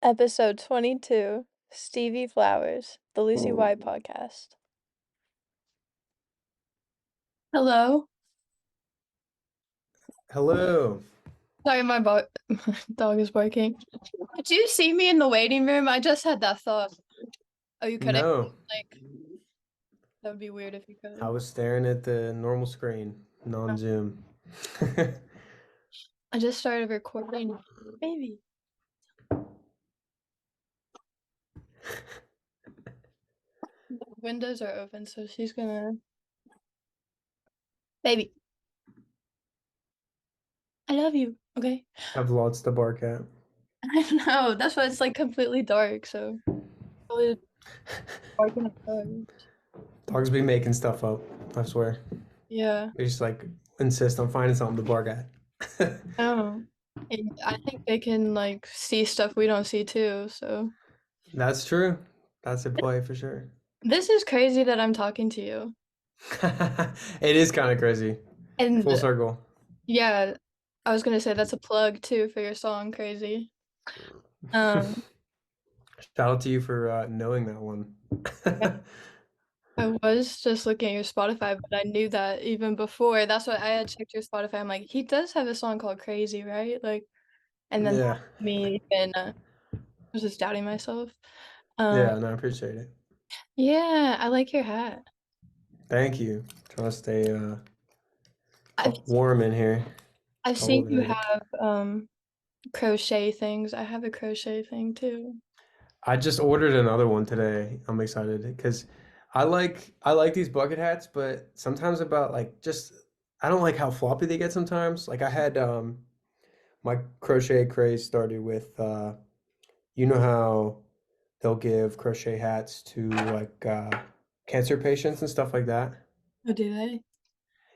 Episode 22, Stevie Flowers, the Lucy Y podcast. Hello. Hello. Sorry, my dog is barking. Did you see me in the waiting room? I just had that thought. Oh, you couldn't? No, Like, that would be weird if you I could. was staring at the normal screen, non-Zoom. I just started recording. Baby. The windows are open, so she's gonna. Baby, I love you. Okay. Have lots to bark at. I know. That's why it's like completely dark, so probably barking at dogs. Dogs be making stuff up, I swear. Yeah. They just like insist on finding something to bark at. Oh. And I think they can like see stuff we don't see too, so That's true. That's a play for sure. this is crazy that I'm talking to you. It is kind of crazy. Full And circle. yeah, I was gonna say that's a plug too for your song Crazy. Um Shout out to you for knowing that one. I was just looking at your Spotify, but I knew that even before. That's why I had checked your Spotify. I'm like, he does have a song called Crazy, right? Like, and then Yeah. me and I was just doubting myself. Um Yeah, no, I appreciate it. yeah, I like your hat. Thank you. Trying to stay I've warm in here. I've seen Cold you today. have crochet things. I have a crochet thing too. I just ordered another one today. I'm excited because I like these bucket hats, but sometimes about like just I don't like how floppy they get sometimes. Like I had my crochet craze started with you know how they'll give crochet hats to like cancer patients and stuff like that. Oh, do they?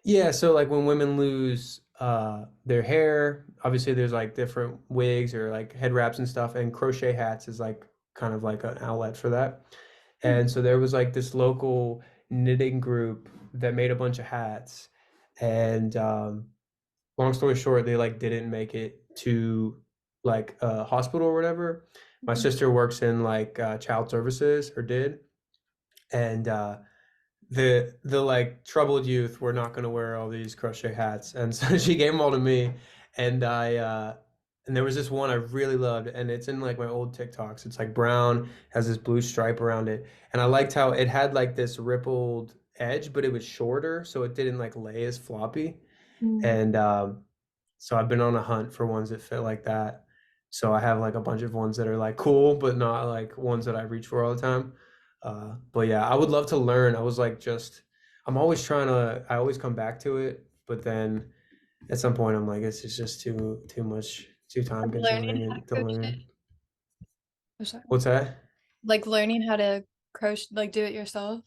Yeah, so like when women lose their hair, obviously there's like different wigs or like head wraps and stuff, and crochet hats is like kind of like an outlet for that. Hmm. And so there was like this local knitting group that made a bunch of hats. And long story short, they like didn't make it to like a hospital or whatever. My Mhm. sister works in like child services or did, and the like troubled youth were not going to wear all these crochet hats, and so she gave them all to me, and and there was this one I really loved, and it's in like my old TikToks. It's like brown, has this blue stripe around it, and I liked how it had like this rippled edge, but it was shorter, so it didn't like lay as floppy. Mm. And so I've been on a hunt for ones that fit like that. So I have like a bunch of ones that are like cool, but not like ones that I reach for all the time. But yeah, I would love to learn. I was like, I'm always trying to, I always come back to it, but then at some point I'm like, this is just too much, too time Like learning consuming how to and to crochet. learn. Oh, sorry. What's that? Like learning how to crochet, like do it yourself.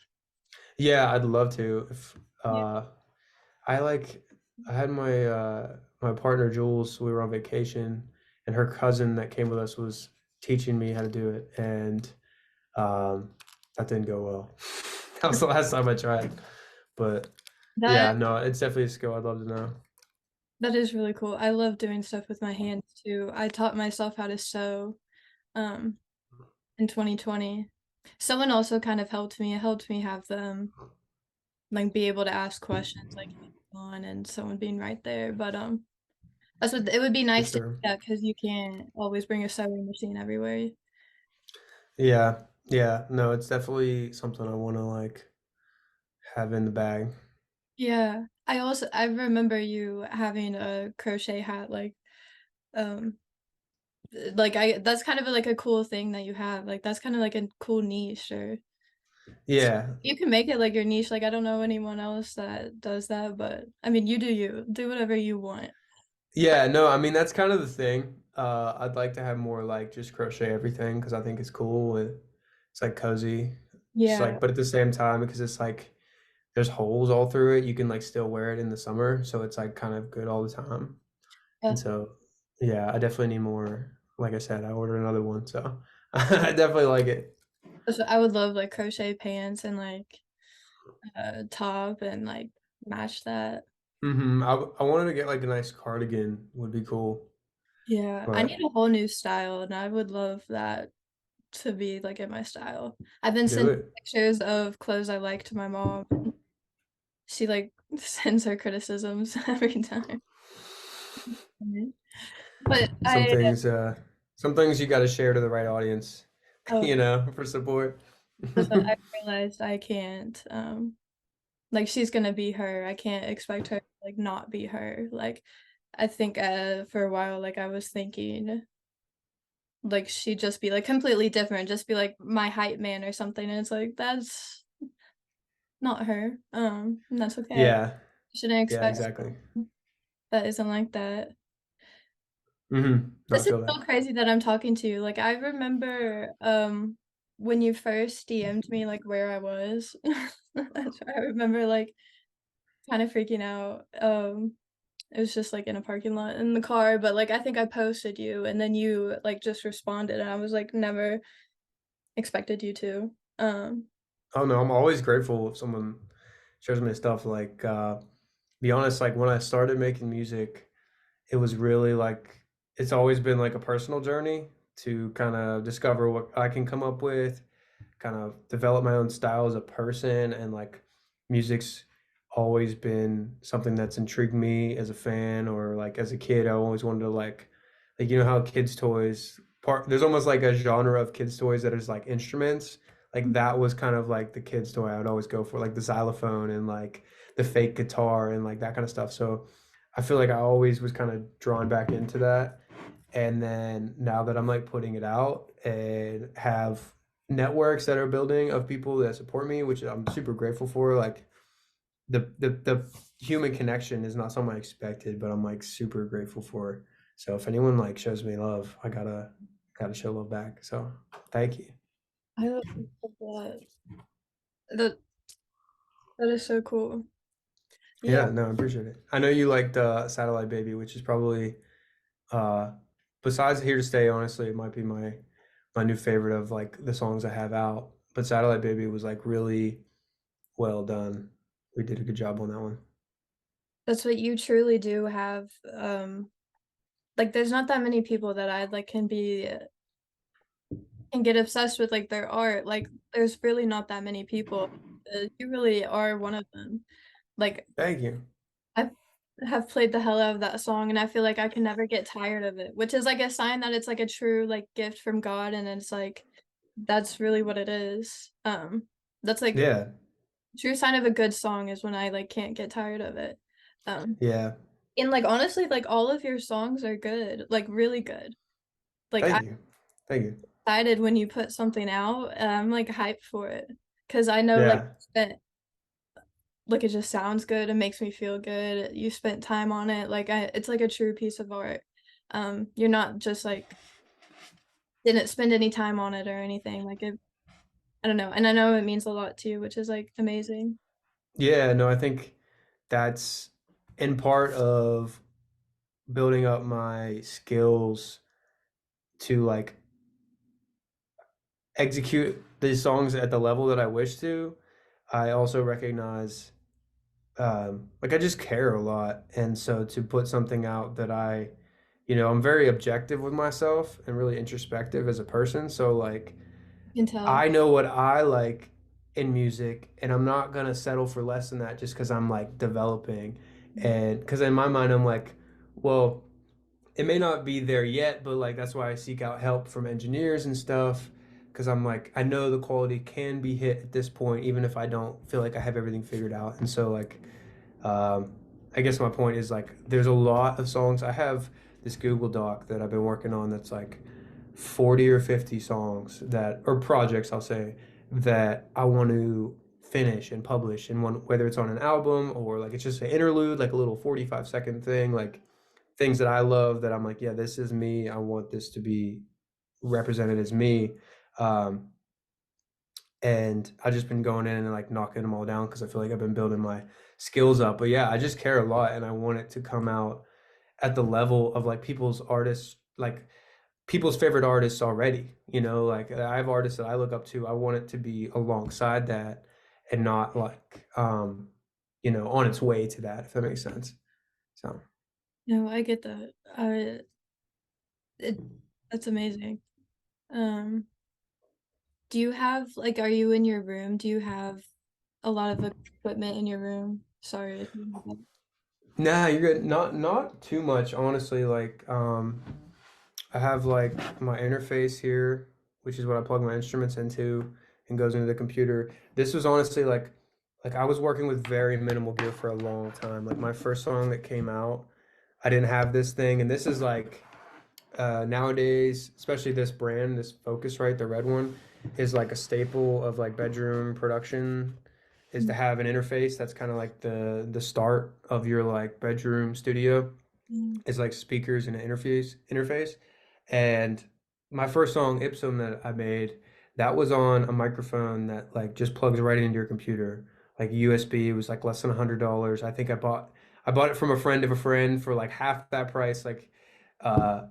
Yeah, I'd love to. If Yeah. I like I had my partner Jules, we were on vacation and her cousin that came with us was teaching me how to do it and that didn't go well. That was the last time I tried. But That yeah, no, it's definitely a skill I'd love to know. that is really cool. I love doing stuff with my hands too. I taught myself how to sew um in 2020. Someone also kind of helped me. It helped me have them like be able to ask questions like on and someone being right there. But that's what it would be For nice to do sure. that because you can't always bring a sewing machine everywhere. Yeah. Yeah. No, it's definitely something I want to like have in the bag. Yeah. I remember you having a crochet hat um like I that's kind of like a cool thing that you have. Like that's kind of like a cool niche or Yeah. you can make it like your niche. Like I don't know anyone else that does that, but I mean you do you. Do whatever you want. Yeah, no, I mean that's kind of the thing. I'd like to have more like just crochet everything because I think it's cool and it's like cozy. Just Yeah. like, but at the same time, because it's like there's holes all through it, you can like still wear it in the summer, so it's like kind of good all the time. Yeah. And so, yeah, I definitely need more. Like I said, I ordered another one, so I definitely like it. So I would love like crochet pants and like top and like match that. I wanted to get like a nice cardigan would be cool. Yeah, I need But a whole new style, and I would love that to be, like, in my style. I've been do sending it. pictures of clothes I like to my mom. She, like, sends her criticisms every time. Mhm. But Some I things, some things you got to share to the right audience, oh, for support. but I realized I can't, like, she's gonna be her, I can't expect her to, like, not be her, like, I think, for a while, like, I was thinking, like, she'd just be, like, completely different, just be, like, my hype man or something, and it's like, that's not her, and that's okay. Yeah, You shouldn't yeah, expect exactly. someone that isn't like that. No, I This is feel so that. crazy that I'm talking to you, like, I remember, when you first DM'd me, like, where I was. That's why I remember, like, kinda freaking out, it was just, like, in a parking lot in the car, but, like, I think I posted you, and then you, like, just responded, and I was, like, never expected you to, Oh no, I'm always grateful if someone shows me stuff. Like, be honest, like when I started making music, it was really like it's always been like a personal journey to kind of discover what I can come up with, kind of develop my own style as a person, and like music's always been something that's intrigued me as a fan, or like as a kid I always wanted to like how kids toys part there's almost like a genre of kids toys that is like instruments. Like that was kind of like the kids toy I would always go for, like the xylophone and like the fake guitar and like that kind of stuff. So I feel like I always was kind of drawn back into that. And then now that I'm like putting it out and have networks that are building of people that support me, which I'm super grateful for, like the human connection is not something I expected, but I'm like super grateful for. So if anyone like shows me love, I gotta show love back. So thank you. I love that. That that is so cool. Yeah, Yeah, no, I appreciate it. I know you liked Satellite Baby, which is probably uh besides Here to Stay, honestly, it might be my new favorite of like the songs I have out. But Satellite Baby was like really well done. We did a good job on that one. that's what you truly do have, like, there's not that many people that I, like, can get obsessed with, like, their art, like, there's really not that many people, you really are one of them. Like, Thank you. I have played the hell out of that song, and I feel like I can never get tired of it, which is, like, a sign that it's, like, a true, like, gift from God, and it's, like, that's really what it is. That's, like, Yeah. true sign of a good song is when I, like, can't get tired of it. Um, Yeah. and, like, honestly, like, all of your songs are good, like, really good. Like, I'm Thank you. Thank you. excited when you put something out, and I'm, like, hyped for it because I know, like, Yeah. that like, it just sounds good, it makes me feel good, you spent time on it, like, I it's like a true piece of art. You're not just, like didn't spend any time on it or anything, like, it I don't know, and I know it means a lot to you, which is, like, amazing. Yeah, no, I think that's in part of building up my skills to like execute these songs at the level that I wish to. I also recognize like I just care a lot. And so to put something out that I'm very objective with myself and really introspective as a person. So like You can tell. I know what I like in music, and I'm not gonna settle for less than that just because I'm like developing. And because in my mind, I'm like, well, it may not be there yet, but like that's why I seek out help from engineers and stuff. Because I'm like, I know the quality can be hit at this point, even if I don't feel like I have everything figured out. And so, like, um, I guess my point is like, there's a lot of songs. I have this Google Doc that I've been working on that's like 40 or 50 songs that, or projects, I'll say, that I want to finish and publish. And one, whether it's on an album or like it's just an interlude, like a little 45-second thing, like things that I love that I'm like, yeah, this is me. I want this to be represented as me. Um, and I've just been going in and like knocking them all down because I feel like I've been building my skills up. But yeah, I just care a lot and I want it to come out at the level of like people's artists, like people's favorite artists already. Like I have artists that I look up to. I want it to be alongside that and not like on its way to that, if that makes sense. So No, I get that. it that's amazing. Um, do you have like, are you in your room? Do you have a lot of equipment in your room? Sorry if you have Nah, you're good. Not too much, honestly. Like, I have like my interface here, which is what I plug my instruments into and goes into the computer. This was honestly like I was working with very minimal gear for a long time. Like my first song that came out, I didn't have this thing, and this is like nowadays, especially this brand, this Focusrite, the red one, is like a staple of like bedroom production, is to that? have an interface that's kind of like the start of your like bedroom studio Mm, is like speakers and an interface. And my first song, Ipsum, that I made, that was on a microphone that like just plugs right into your computer. Like USB, it was like less than $100. I think I bought it from a friend of a friend for like half that price. Like uh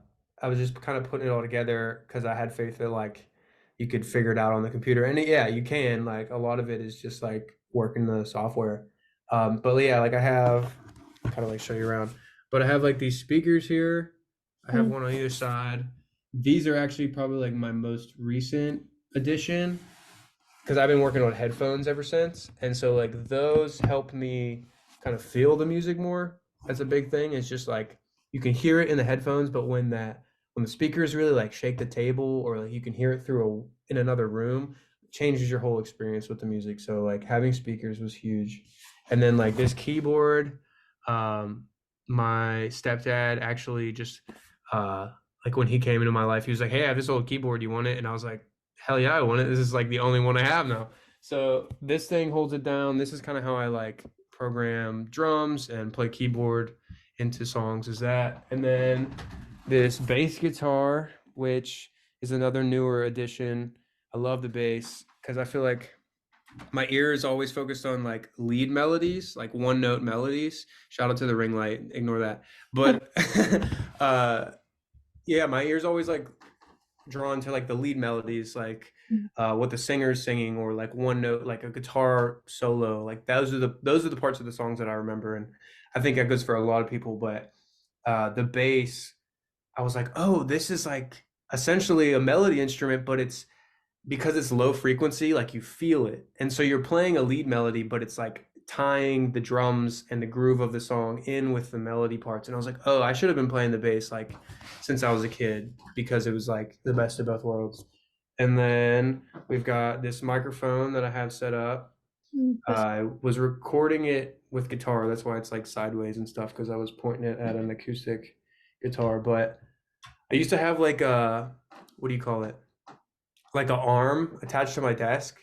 I was just kind of putting it all together because I had faith that like you could figure it out on the computer. And yeah, you can. Like a lot of it is just like working the software. But yeah, like I have kind of like show you around. But I have like these speakers here. I have mm, one on either side. These are actually probably like my most recent addition because I've been working on headphones ever since. And so like those help me kind of feel the music more. That's a big thing. It's just like you can hear it in the headphones, but when the speakers really like shake the table or like you can hear it through in another room, it changes your whole experience with the music. So like having speakers was huge. And then like this keyboard, um, my stepdad actually just like when he came into my life, he was like, "Hey, I have this old keyboard. You want it?" And I was like, hell yeah, I want it. This is like the only one I have now. So this thing holds it down. This is kind of how I like program drums and play keyboard into songs is that. And then this bass guitar, which is another newer addition. I love the bass because I feel like my ear is always focused on like lead melodies, like one note melodies. Shout out to the ring light, ignore that. But uh yeah, my ear's always like drawn to like the lead melodies, like mm. what the singer's singing, or like one note, like a guitar solo. Like those are the parts of the songs that I remember, and I think that goes for a lot of people. But the bass, I was like, oh, this is like essentially a melody instrument, but it's because it's low frequency, like you feel it. And so you're playing a lead melody, but it's like tying the drums and the groove of the song in with the melody parts. And I was like, oh, I should have been playing the bass like since I was a kid because it was like the best of both worlds. And then we've got this microphone that I have set up. That's I was recording it with guitar. That's why it's like sideways and stuff because I was pointing it at an acoustic guitar. But I used to have like a, what do you call it? Like a arm attached to my desk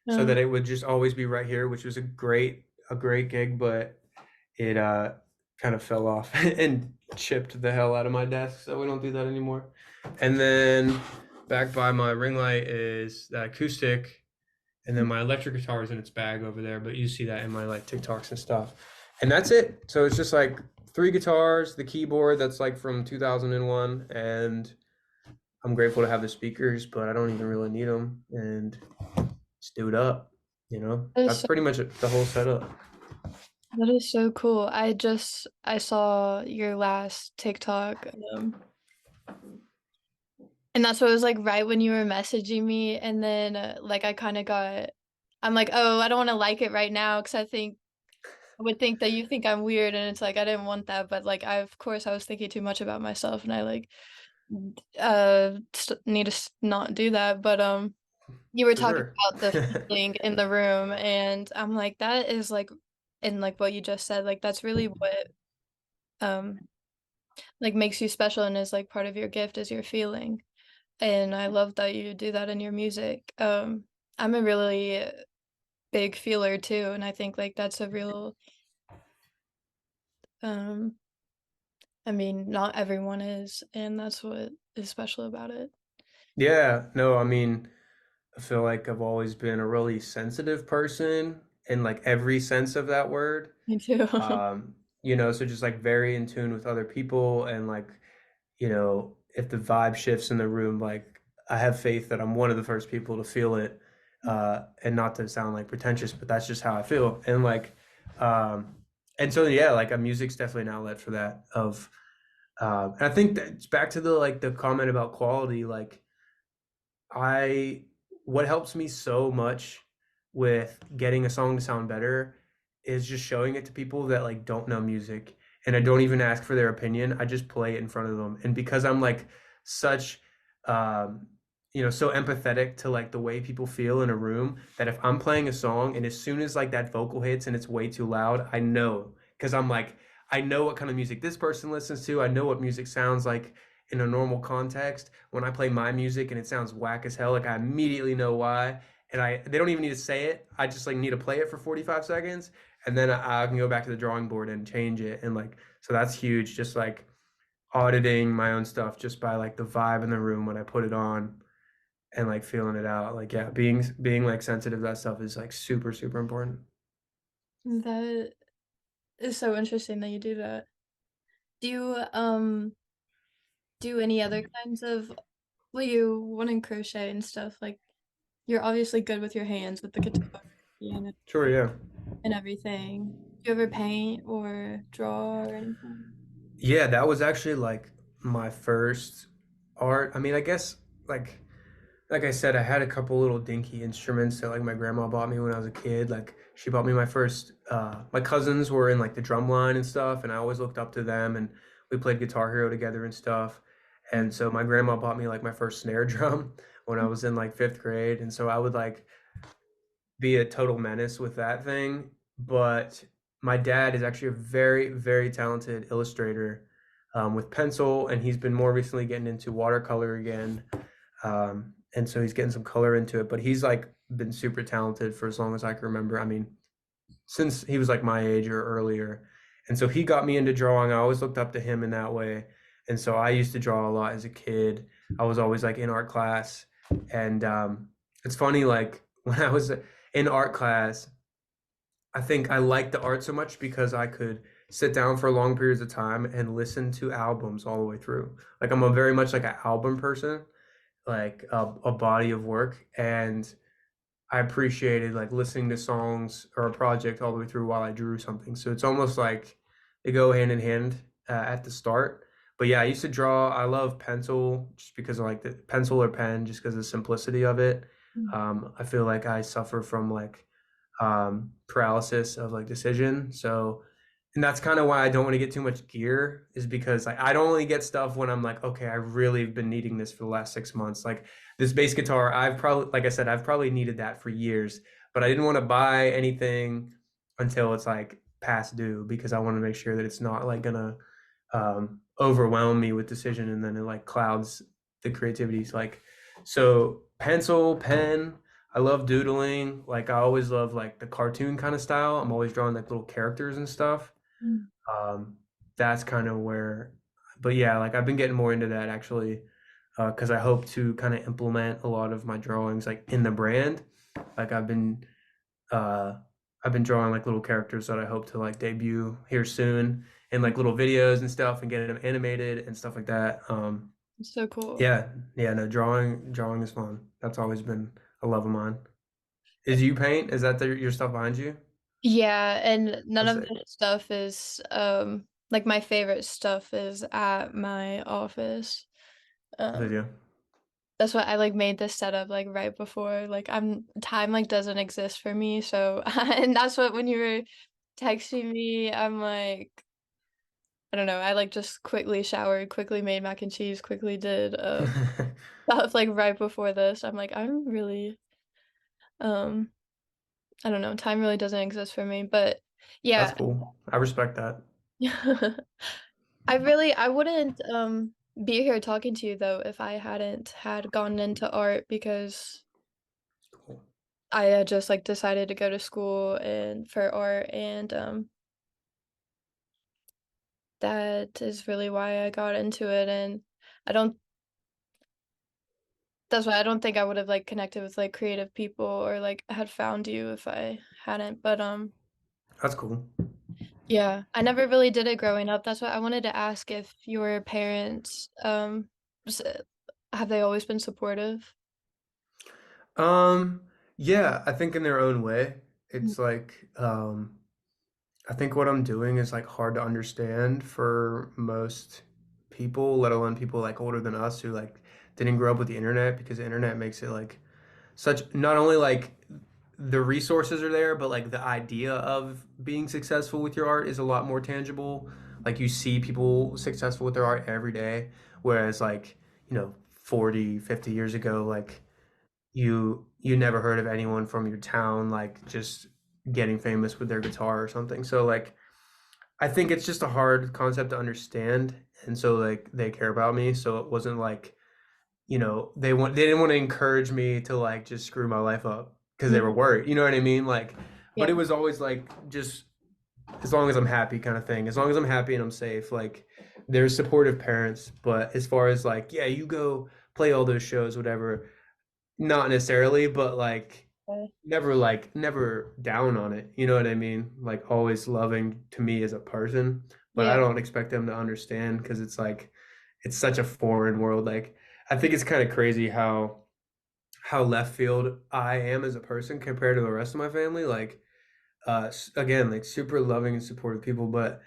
so uh, that it would just always be right here, which was a great gig, but it kind of fell off and chipped the hell out of my desk, so we don't do that anymore. And then back by my ring light is that acoustic, and then my electric guitar is in its bag over there, but you see that in my like TikToks and stuff. And that's it. So it's just like three guitars, the keyboard that's like from 2001, and I'm grateful to have the speakers, but I don't even really need them. And stewed up, you know? that is That's so pretty much the whole setup. that is so cool. I saw your last TikTok, and that's what was like right when you were messaging me, and then like I kind of got, I'm like, oh, I don't want to like it right now because I would think that you think I'm weird, and it's like I didn't want that, but like of course I was thinking too much about myself, and I like need to not do that, but you were For talking sure. about the feeling in the room, and I'm like, that is like, and like what you just said, like that's really what um like makes you special and is like part of your gift is your feeling. And I love that you do that in your music. I'm a really big feeler too, and I think like that's a real um I mean, not everyone is, and that's what is special about it. Yeah, no, I mean, I feel like I've always been a really sensitive person in like every sense of that word. Me too. So just like very in tune with other people and like, if the vibe shifts in the room, like I have faith that I'm one of the first people to feel it. And not to sound like pretentious, but that's just how I feel. Um, and so yeah, like music's definitely an outlet for that of And I think that's back to the like the comment about quality. Like I what helps me so much with getting a song to sound better is just showing it to people that like don't know music, and I don't even ask for their opinion. I just play it in front of them. And because I'm like such um so empathetic to like the way people feel in a room, that if I'm playing a song and as soon as like that vocal hits and it's way too loud, I know, because I'm like I know what kind of music this person listens to. I know what music sounds like in a normal context. When I play my music and it sounds whack as hell, like I immediately know why. And they don't even need to say it. I just like need to play it for 45 seconds, and then I can go back to the drawing board and change it. And like so that's huge. Just like auditing my own stuff just by like the vibe in the room when I put it on and like feeling it out. Like yeah, being like sensitive to that stuff is like super super important. That is so interesting that you do that. Do you, do any other kinds of well, you want to crochet and stuff, like, you're obviously good with your hands with the guitar, piano, Sure, yeah. and everything. Do you ever paint or draw or anything? Yeah, that was actually like my first art. I mean, I guess like like I said, I had a couple little dinky instruments that like my grandma bought me when I was a kid. Like she bought me my first my cousins were in like the drum line and stuff, and I always looked up to them, and we played Guitar Hero together and stuff. And so my grandma bought me like my first snare drum when I was in like 5th grade, and so I would like be a total menace with that thing. But my dad is actually a very, very talented illustrator with pencil, and he's been more recently getting into watercolor again. And so he's getting some color into it, but he's like been super talented for as long as I can remember. I mean, since he was like my age or earlier. And so he got me into drawing. I always looked up to him in that way. And so I used to draw a lot as a kid. I was always like in art class. And it's funny, like when I was in art class, I think I liked the art so much because I could sit down for long periods of time and listen to albums all the way through. Like I'm a very much like an album person, like a body of work. And I appreciated like listening to songs or a project all the way through while I drew something. So it's almost like they go hand in hand at the start. But yeah, I used to draw. I love pencil just because I like the pencil or pen, just because of the simplicity of it. Mm. I feel like I suffer from like paralysis of like decision. So, and that's kind of why I don't want to get too much gear, is because like I don't only get stuff when I'm like, okay, I really have been needing this for the last 6 months. Like this bass guitar, I've probably, like I said, I've probably needed that for years, but I didn't want to buy anything until it's like past due, because I want to make sure that it's not like gonna overwhelm me with decision, and then it like clouds the creativity. Like, so pencil, pen, I love doodling. Like I always love like the cartoon kind of style. I'm always drawing like little characters and stuff. Mm. Um, that's kind of where, but yeah, like I've been getting more into that actually, because I hope to kind of implement a lot of my drawings like in the brand. Like uh, I've been drawing like little characters that I hope to like debut here soon, and like little videos and stuff, and getting them animated and stuff like that. It's so cool. Yeah, yeah, no, drawing is fun. That's always been a love of mine. Is you paint? Is that your stuff behind you? Yeah, and none That's of sick. this stuff is, like, my favorite stuff is at my office. Um, Video. that's why I, like, made this setup, like, right before, like, time, like, doesn't exist for me, so and that's what when you were texting me, I'm like I don't know, I, like, just quickly showered, quickly made mac and cheese, quickly did, stuff, like, right before this. I'm like, I'm really, um I don't know, time really doesn't exist for me, but That's yeah. cool. I respect that. I wouldn't, be here talking to you though if I hadn't had gone into art because Cool. I had just, like, decided to go to school and for art and, that is really why I got into it, and I don't that's why I don't think I would've, like, connected with, like, creative people or, like, had found you if I hadn't, but, That's cool. yeah, I never really did it growing up. That's why I wanted to ask if your parents, s have they always been supportive? Um, yeah, I think in their own way. Mm, It's like, I think what I'm doing is like hard to understand for most people, let alone people like older than us who like didn't grow up with the internet because the internet makes it like such not only like the resources are there, but like the idea of being successful with your art is a lot more tangible. Like you see people successful with their art every day, whereas like, 40, 50 years ago, like you never heard of anyone from your town like just getting famous with their guitar or something. So like I think it's just a hard concept to understand, and so like they care about me, so it wasn't like they didn't want to encourage me to like just screw my life up because they Mhm. were worried. You know what I mean? Like, but it Yeah. was always like just as long as I'm happy kind of thing. As long as I'm happy and I'm safe, like there's supportive parents. But as far as like, yeah, you go play all those shows, whatever, not necessarily, but never down on it. You know what I mean? Like always loving to me as a person, but I Yeah. don't expect them to understand because it's like it's such a foreign world. Like I think it's kind of crazy how left field I am as a person compared to the rest of my family. Like again, like super loving and supportive people, but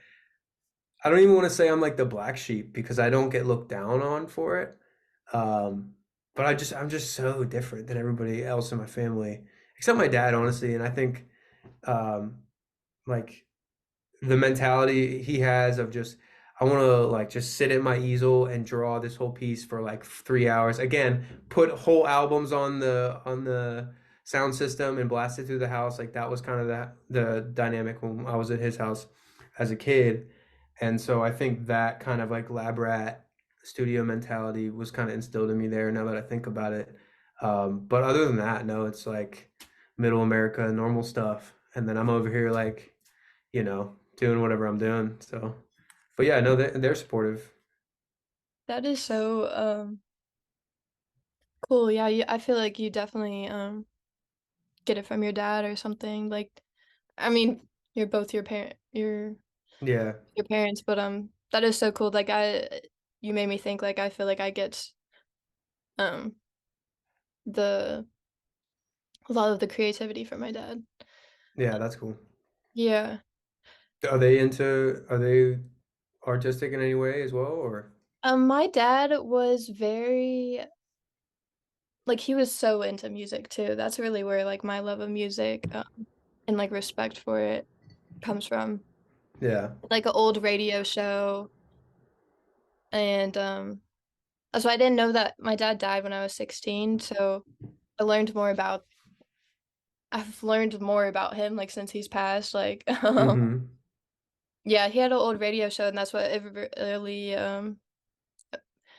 I don't even want to say I'm like the black sheep because I don't get looked down on for it. Um, but I'm just so different than everybody else in my family, except my dad, honestly. And I think um, like the mentality he has of just I want to like just sit at my easel and draw this whole piece for like 3 hours. Again, put whole albums on the sound system and blast it through the house. Like that was kind of the dynamic when I was at his house as a kid. And so I think that kind of like lab rat studio mentality was kind of instilled in me there now that I think about it. But other than that, no, it's like middle America, normal stuff. And then I'm over here like doing whatever I'm doing. So, but yeah, no, they're supportive. That is so cool. Yeah, I feel like you definitely get it from your dad or something. Like I mean, you're both Yeah, your parents, but that is so cool. Like you made me think like I feel like I get um the a lot of the creativity from my dad. yeah, that's cool. Yeah. Are they artistic in any way as well, or? My dad was very like he was so into music too. That's really where like my love of music and like respect for it comes from. Yeah. Like an old radio show and so I didn't know that my dad died when I was 16, so I learned more about I've learned more about him like since he's passed. Like Mm-hmm. yeah, he had an old radio show and that's what really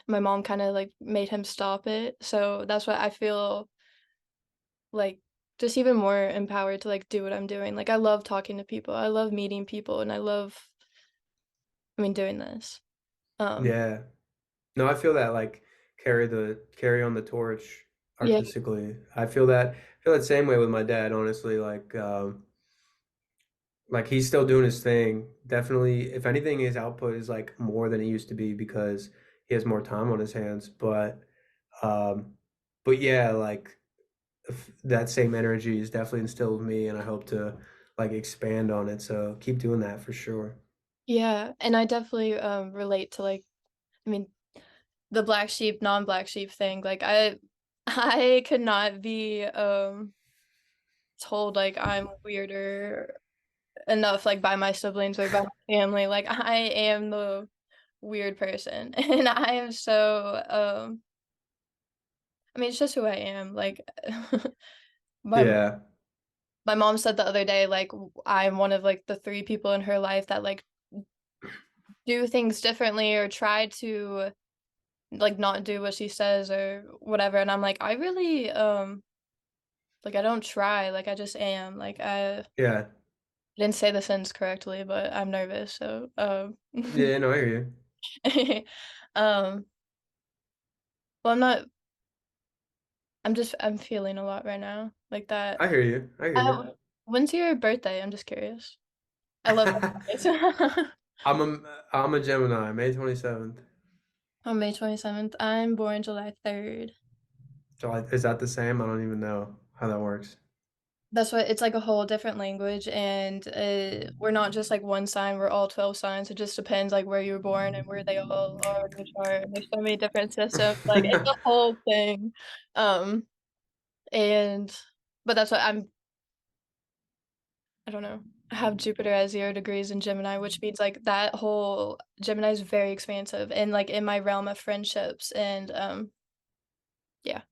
my mom kind of like made him stop it. So that's why I feel like just even more empowered to like do what I'm doing. Like I love talking to people. I love meeting people and I mean doing this. Um Yeah. No, I feel that like carry on the torch yeah, artistically. I feel that same way with my dad, honestly. Like he's still doing his thing. Definitely, if anything, his output is like more than it used to be because he has more time on his hands. Um, but yeah, like that same energy is definitely instilled in me, and I hope to like expand on it. So keep doing that for sure. yeah, and I definitely relate to like I mean the black sheep, non-black sheep thing. Like I could not be told like I'm weirder enough like by my siblings or by my family. Like I am the weird person and I am so I mean it's just who I am. Like my Yeah, my mom said the other day like I'm one of like the three people in her life that like do things differently or try to like not do what she says or whatever and I'm like I really like I don't try like I just am like I yeah, didn't say the sentence correctly but I'm nervous so yeah. No, I hear you. um well I'm feeling a lot right now like that I hear you. I hear you. when's your birthday? I'm just curious. I love birthdays. I'm a Gemini, May 27th. On May 27th. I'm born July 3rd. July, is that the same? I don't even know how that works. That's why it's like a whole different language, and, we're not just, like, one sign, we're all 12 signs, it just depends, like, where you were born and where they all are in the chart, and there's so many different systems, like, it's a whole thing, um, and but that's what I don't know. I have Jupiter at 0 degrees in Gemini, which means, like, that whole Gemini is very expansive and, like, in my realm of friendships and, yeah.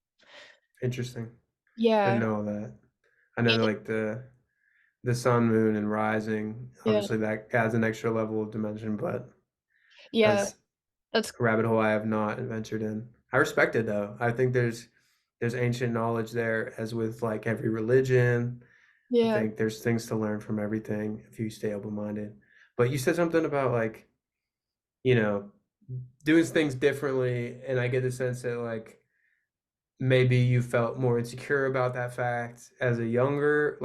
Interesting. I didn't Yeah. know all that. I know And like the sun, moon, and rising. yeah. Obviously, that adds an extra level of dimension, but Yeah. that's That's a rabbit hole I have not ventured in. I respect it though. I think there's ancient knowledge there, as with like every religion. I yeah. think there's things to learn from everything if you stay open-minded. But you said something about like, you know, doing things differently, and I get the sense that like maybe you felt more insecure about that fact as a younger,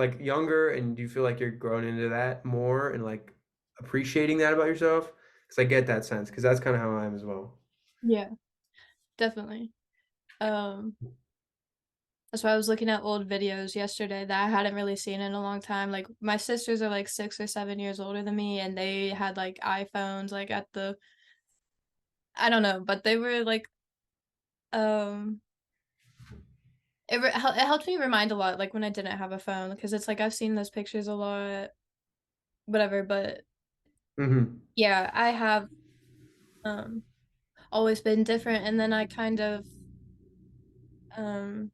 and do you feel like you're growing into that more and like appreciating that about yourself? Because I get that sense, because that's kind of how I am as well. Yeah, definitely. Um, that's why I was looking at old videos yesterday that I hadn't really seen in a long time, like, my sisters are, like, 6 or 7 years older than me, and they had, like, iPhones, like, at the I don't know, but they were, like, um it helped me remind a lot, like, when I didn't have a phone, because it's like I've seen those pictures a lot, whatever, but Hmm. yeah, I have, um, always been different, and then I kind of, um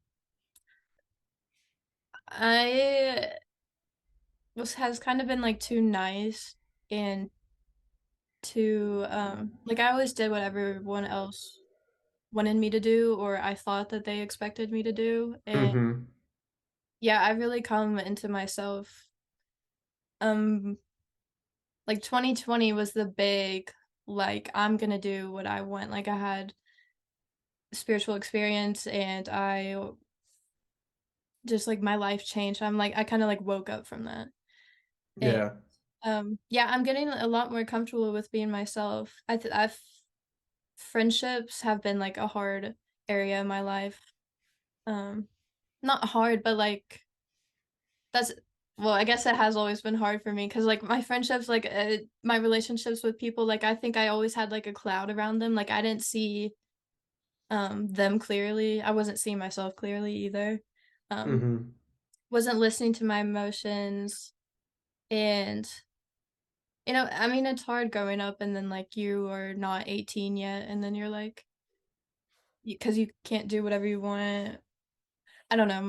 I was has kind of been, like, too nice and too, like, I always did what everyone else wanted me to do or I thought that they expected me to do, and Hmm. yeah, I really come into myself, um like, 2020 was the big, like, "I'm gonna do what I want," like, I had spiritual experience and I just, like, my life changed, I'm like I kinda, like, woke up from that, and, Yeah. yeah, I'm getting a lot more comfortable with being myself. I've friendships have been, like, a hard area in my life, um, not hard, but, like, that's well, I guess it has always been hard for me because like, my friendships, like, my relationships with people, like, I think I always had, like, a cloud around them, like, I didn't see, them clearly, I wasn't seeing myself clearly either, um, Hmm. wasn't listening to my emotions, and, I mean, it's hard growing up and then, like, you are not 18 yet, and then you're like because you can't do whatever you want. I don't know,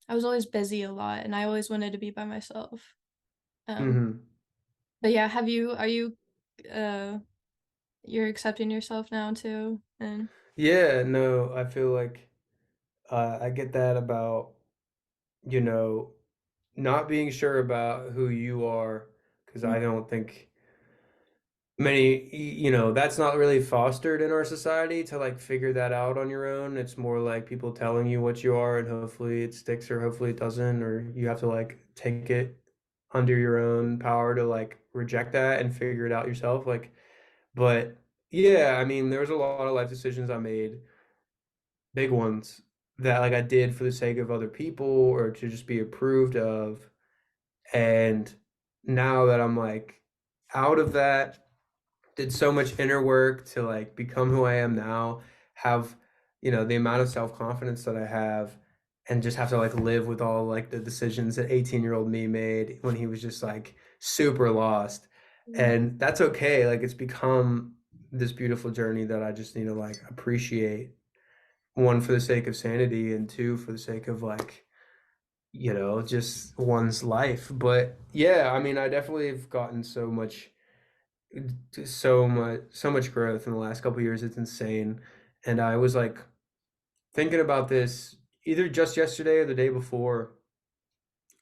I was always busy a lot, and I always wanted to be by myself, um Hmm. but yeah, uh, you're accepting yourself now too, and Yeah, no, I feel like I get that about, you know, not being sure about who you are, because mm, I don't think that's not really fostered in our society to like figure that out on your own. It's more like people telling you what you are, and hopefully it sticks or hopefully it doesn't, or you have to like take it under your own power to like reject that and figure it out yourself. Like, but yeah, I mean, there was a lot of life decisions I made, big ones, that like I did for the sake of other people or to just be approved of. And now that I'm like out of that, did so much inner work to like become who I am now, have, the amount of self-confidence that I have, and just have to like live with all like the decisions that 18-year-old me made when he was just like super lost. yeah, And that's okay. Like it's become this beautiful journey that I just need to like appreciate, one for the sake of sanity, and two for the sake of like, just one's life. But yeah, I mean, I definitely have gotten so much growth in the last couple of years. It's insane. And I was like thinking about this either just yesterday or the day before,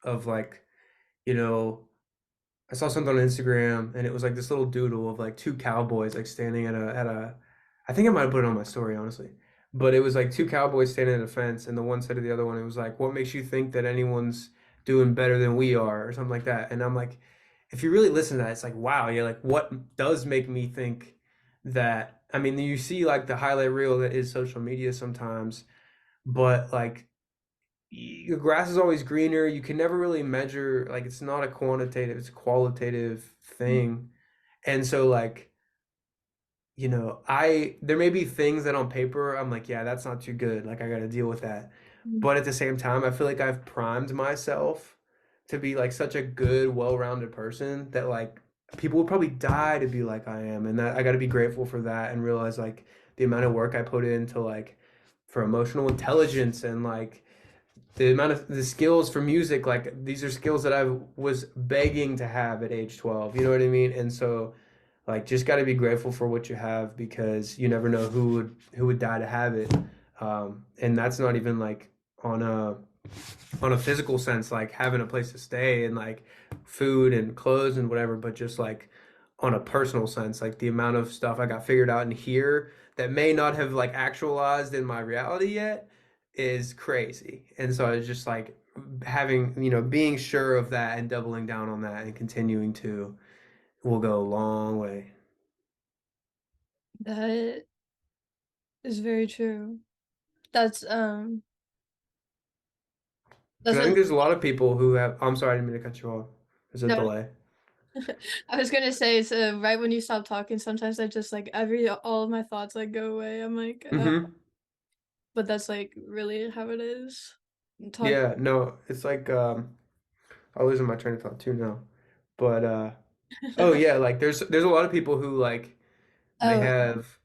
of like, you know, I saw something on Instagram and it was like this little doodle of like two cowboys like standing at a I think I might have put it on my story, honestly. But it was like two cowboys standing at a fence, and the one said to the other one, it was like, what makes you think that anyone's doing better than we are, or something like that. And I'm like, if you really listen to that, it's like, wow, yeah, like what does make me think that? I mean, you see like the highlight reel that is social media sometimes, but like your grass is always greener. You can never really measure, like it's not a quantitative, it's a qualitative thing. And so like, I there may be things that on paper I'm like, yeah, that's not too good. Like I got to deal with that. Mhm. But at the same time, I feel like I've primed myself to be like such a good, well-rounded person that like people would probably die to be like I am. And that I got to be grateful for that and realize like the amount of work I put into like for emotional intelligence and like the amount of the skills for music, like these are skills that I was begging to have at age 12. You know what I mean? And so like just got to be grateful for what you have because you never know who would die to have it. And that's not even like on a on a physical sense, like having a place to stay and like food and clothes and whatever, but just like on a personal sense, like the amount of stuff I got figured out in here that may not have like actualized in my reality yet is crazy. And so I was just like having, being sure of that and doubling down on that and continuing to will go a long way. That is very true. That's, Because that's I a think there's a lot of people who have, I'm sorry, I didn't mean to cut you off. There's a no, delay. I was gonna say, it's, right when you stop talking, sometimes I just, like, all of my thoughts, like, go away. I'm like, Hmm. but that's, like, really how it is. Talk. Yeah, no, it's like I'm losing my train of thought too now. But oh yeah, like there's a lot of people who like may Oh, have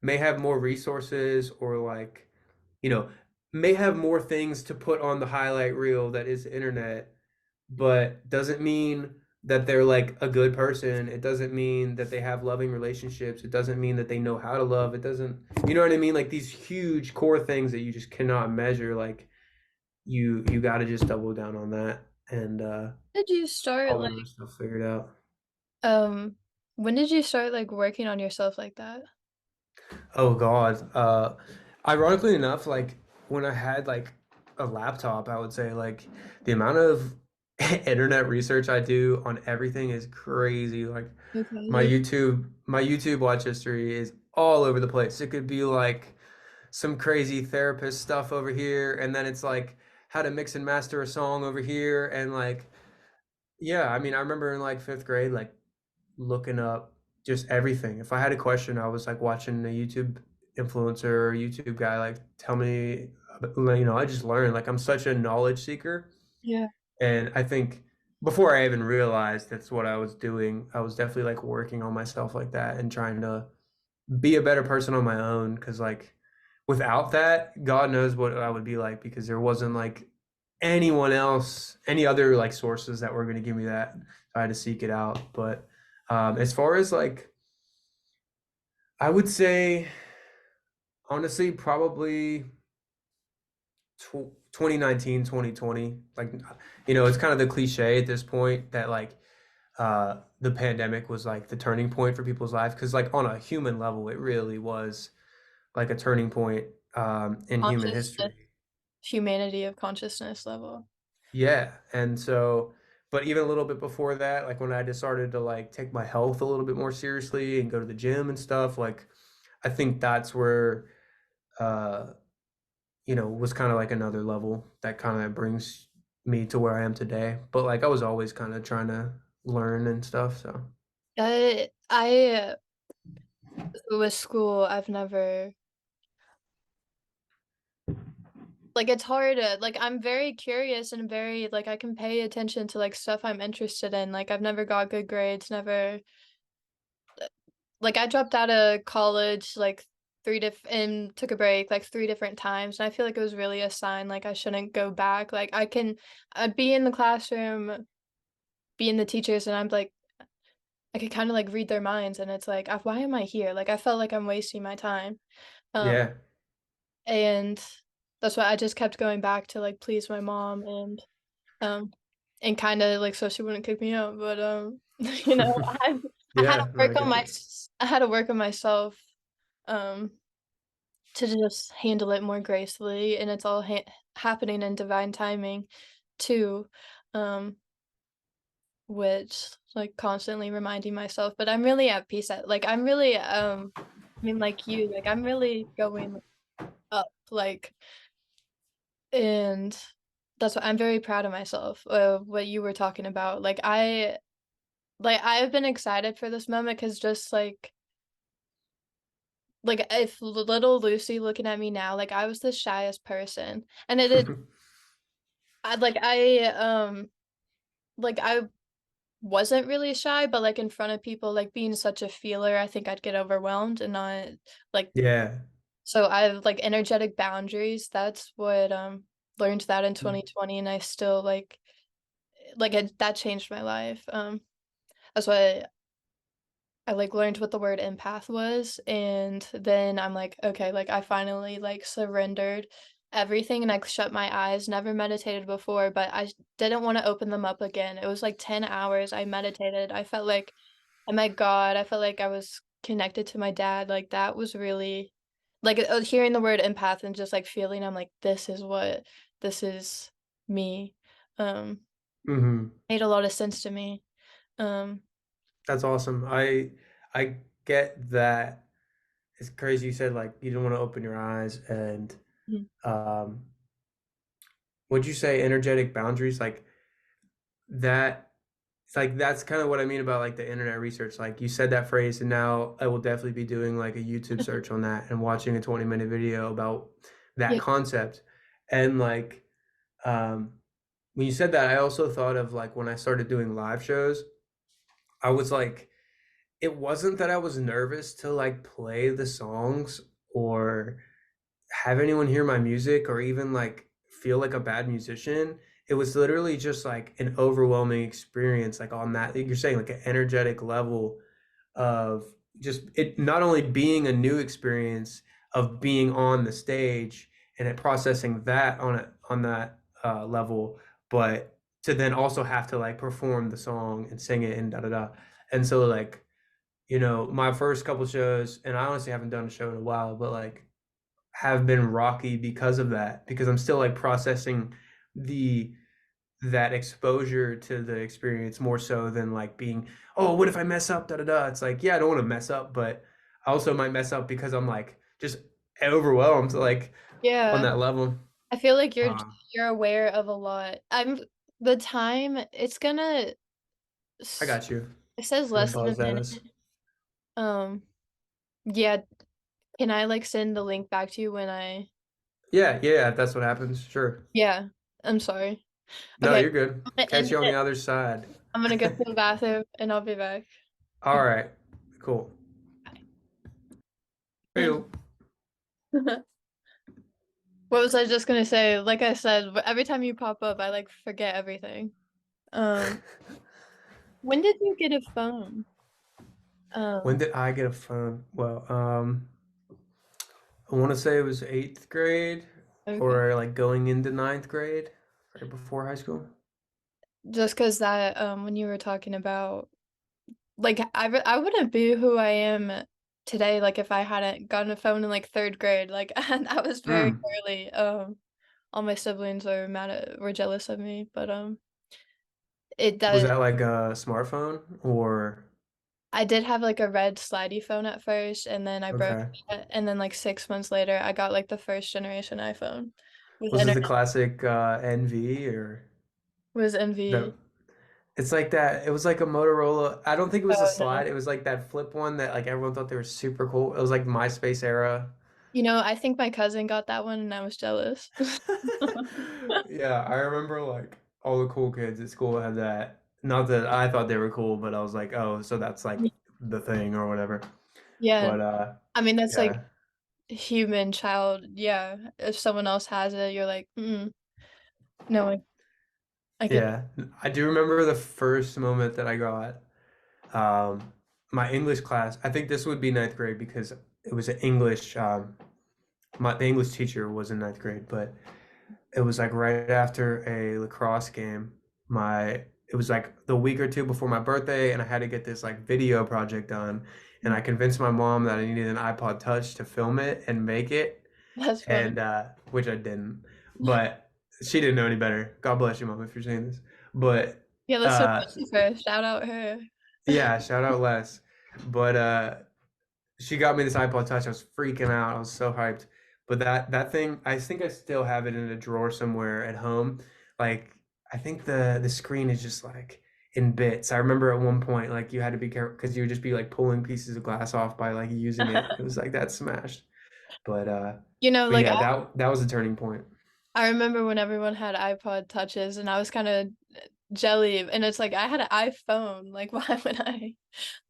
may have more resources or like, you know, may have more things to put on the highlight reel that is the internet, but doesn't mean that they're like a good person. It doesn't mean that they have loving relationships. It doesn't mean that they know how to love. It doesn't, you know what I mean? Like these huge core things that you just cannot measure, like you got to just double down on that and did you start, all the like, other stuff figured out. um, when did you start, like, working on yourself like that? Oh God. Ironically enough, like when I had like a laptop, I would say like the amount of internet research I do on everything is crazy. Like Okay, my like, YouTube watch history is all over the place. It could be like some crazy therapist stuff over here, and then it's like how to mix and master a song over here, and like yeah, I mean, I remember in like fifth grade, like looking up just everything. If I had a question, I was like watching a YouTube influencer or YouTube guy like tell me, I just learned. Like I'm such a knowledge seeker, yeah. and I think before I even realized that's what I was doing, I was definitely like working on myself like that and trying to be a better person on my own. Because like without that, God knows what I would be like because there wasn't like anyone else, any other like sources that were going to give me that. So I had to seek it out. But as far as like, I would say honestly, probably 2019, 2020. Like, it's kind of the cliche at this point that like the pandemic was like the turning point for people's lives because like on a human level, it really was like a turning point in human Consciousness, history. humanity of consciousness level. Yeah. And so, but even a little bit before that, like when I just started to like take my health a little bit more seriously and go to the gym and stuff, like I think that's where, uh, was kind of like another level that kind of brings me to where I am today. But like I was always kind of trying to learn and stuff. So, I with school, I've never like, it's hard to like, I'm very curious and very like, I can pay attention to, like, stuff I'm interested in, like, I've never got good grades, never like, I dropped out of college, like, 3 and took a break, like, 3 different times, and I feel like it was really a sign, like, I shouldn't go back, like, I'd be in the classroom, be in the teachers, and I'm like I could kinda, like, read their minds, and it's like, Why am I here?" Like, I felt like I'm wasting my time, um, yeah. and that's why I just kept going back to, like, please my mom um, and kinda, like, so she wouldn't kick me out, but, you know, I had to Yeah. No, I get that. I had to work on myself, um, to just handle it more gracefully, and it's all happening in divine timing too, um, which, like, constantly reminding myself, but I'm really at peace I'm really, I mean, like you, like, I'm really going up, like, and That's what I'm very proud of myself, what you were talking about. I've been excited for this moment because just if little Lucy looking at me now, like, I was the shyest person, and it is I I wasn't really shy, but, like, in front of people, like, being such a feeler, I think I'd get overwhelmed and not like Yeah. so I've like, energetic boundaries, that's what, learned that in Mm. 2020, and I still, it that changed my life, that's what I, learned what the word empath was, and then I'm like, "Okay," I finally, surrendered everything, and I shut my eyes, never meditated before, but I didn't wanna open them up again. It was, 10 hours, I meditated, I felt like I met God, I felt like I was connected to my dad, that was really hearing the word empath and just, feeling I'm like, this is me," um, Mhm. made a lot of sense to me, um That's awesome. I get that. It's crazy you said, like, you didn't wanna open your eyes and, Mhm. um, would you say energetic boundaries? Like, that it's like, that's kinda what I mean about, like, the internet research, like, you said that phrase, and now I will definitely be doing, like, a YouTube search on that and watching a 20-minute video about that Yeah. concept, and, like, um, when you said that, I also thought of, like, when I started doing live shows, I was like it wasn't that I was nervous to, like, play the songs or have anyone hear my music or even, like, feel like a bad musician. It was literally just, like, an overwhelming experience, like, on that like you're saying, like, an energetic level of just it not only being a new experience of being on the stage and it processing that on that, level, but to then also have to, like, perform the song and sing it and da da da. And so, like, my first couple shows, and I honestly haven't done a show in a while, but, like, have been rocky because of that, because I'm still, like, processing the that exposure to the experience more so than, like, being, "Oh, what if I mess up? Da, da, da." It's like, yeah, I don't wanna mess up, but I also might mess up because I'm, like, just overwhelmed, like, on Yeah. that level. I feel like Uh, you're aware of a lot. The time it's gonna I s got you. it says I'm gonna less than a buzz minute. that. Um, yeah, can I, send the link back to you when I Yeah, yeah, if that's what happens, sure. Yeah, I'm sorry. No, Okay, you're good. I'm gonna Catch end you on the it. other side. I'm gonna go to the bathroom, and I'll be back. Alright, cool. Bye. Heyo. What was I just gonna say? Like I said, every time you pop up, I, forget everything. Um, when did you get a phone? When Um, did I get a phone? Well, I wanna say it was 8th grade okay. or, like, going into ninth grade, right before high school. Just 'cause when you were talking about I wouldn't be who I am today, if I hadn't gotten a phone in, 3rd grade, and that was very Mm. early, all my siblings were jealous of me, but, it Was does that like a smartphone or I did have, a red slidey phone at first, and then I broke okay. it, and then, 6 months later, I got, the 1st generation iPhone with Was it the internet classic, NV or was the envy. it's like that it was like a Motorola I don't think it was a Oh, no. slide, it was like that flip one that, like, everyone thought they were super cool. It was like MySpace era. I think my cousin got that one, and I was jealous. Yeah, I remember, like, all the cool kids at school had that. Not that I thought they were cool, but I was like, "Oh, so that's, like, the thing or whatever." Yeah. But, I mean, that's, yeah. human child yeah, if someone else has it, you're like, "Mm, no, I get." Yeah. I do remember the first moment that I got, my English class I think this would be ninth grade because it was an English, the English teacher was in ninth grade, but it was, like, right after a lacrosse game. My It was, like, the week or 2 before my birthday, and I had to get this, like, video project done, and I convinced my mom that I needed an iPod Touch to film it and make it, That's funny. and, which I didn't, but she didn't know any better. God bless you, mom, if you're saying this. But, Yeah, let's uh, support her, shout out her. yeah, shout out Les. But, she got me this iPod Touch. I was freaking out. I was so hyped. But that thing, I think I still have it in a drawer somewhere at home. like I think the screen is just like in bits. I remember at one point like you had to be careful because you would just be like pulling pieces of glass off by like using it. It was like that smashed. But uh You know, but like, yeah, that was a turning point. I remember when everyone had iPod touches and I was kind of jelly, and it's like I had an iPhone. Like, why would I?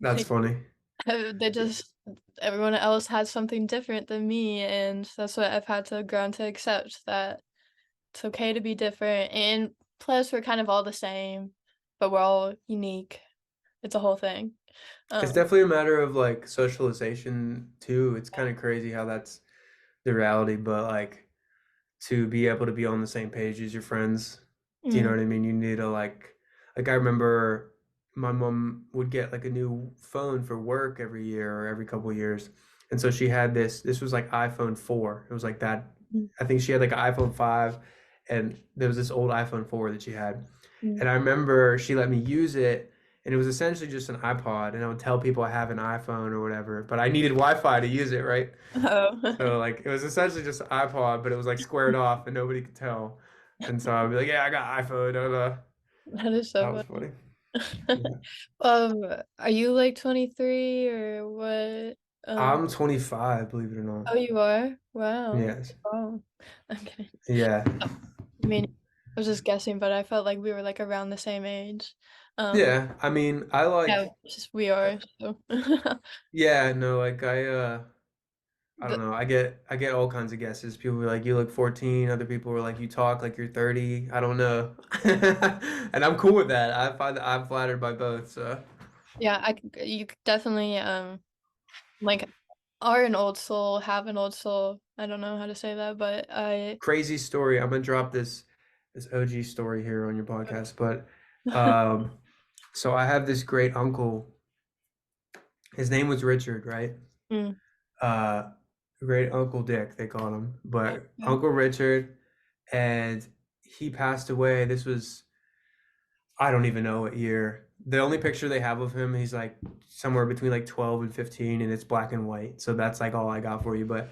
That's Like, funny. they just everyone else had something different than me, and that's what I've had to grow to accept that it's okay to be different. And plus, we're kind of all the same, but we're all unique. It's a whole thing. It's Um, definitely a matter of like socialization too. It's kind of crazy how that's the reality, but like to be able to be on the same page as your friends. Do you know mm, what I mean? You need to like I remember my mom would get like a new phone for work every year or every couple of years. And so she had this was like iPhone 4. It was like that. mm, I think she had like an iPhone 5 and there was this old iPhone 4 that she had. mm. And I remember she let me use it and it was essentially just an iPod and I would tell people I have an iPhone or whatever, but I needed Wi-Fi to use it, right? Oh, So like it was essentially just an iPod, but it was like squared off and nobody could tell. And so I'd be like, "Yeah, I got iPhone." Da, da, da. that is That so was funny. funny. Yeah. Are you like 23 or what? Um, I'm 25, believe it or oh, not. you are? Wow. Yes. Oh, okay. Yeah. I mean, I was just guessing, but I felt like we were like around the same age. Um, Yeah. I mean, I yeah, like it's just we are. So, yeah, no, like I don't but know. I get all kinds of guesses. People be like, "You look 14." Other people were like, "You talk like you're 30." I don't know. And I'm cool with that. I find that I'm flattered by both, so yeah, you could definitely like are an old soul, have an old soul. I don't know how to say that, but I. crazy story. I'm gonna drop this OG story here on your podcast, but um, so I have this great uncle. His name was Richard, right? Mm, Uh, great Uncle Dick, they called him, but okay. Uncle Richard, and he passed away. This was I don't even know what year. The only picture they have of him, he's like somewhere between like 12 and 15, and it's black and white. So that's like all I got for you. But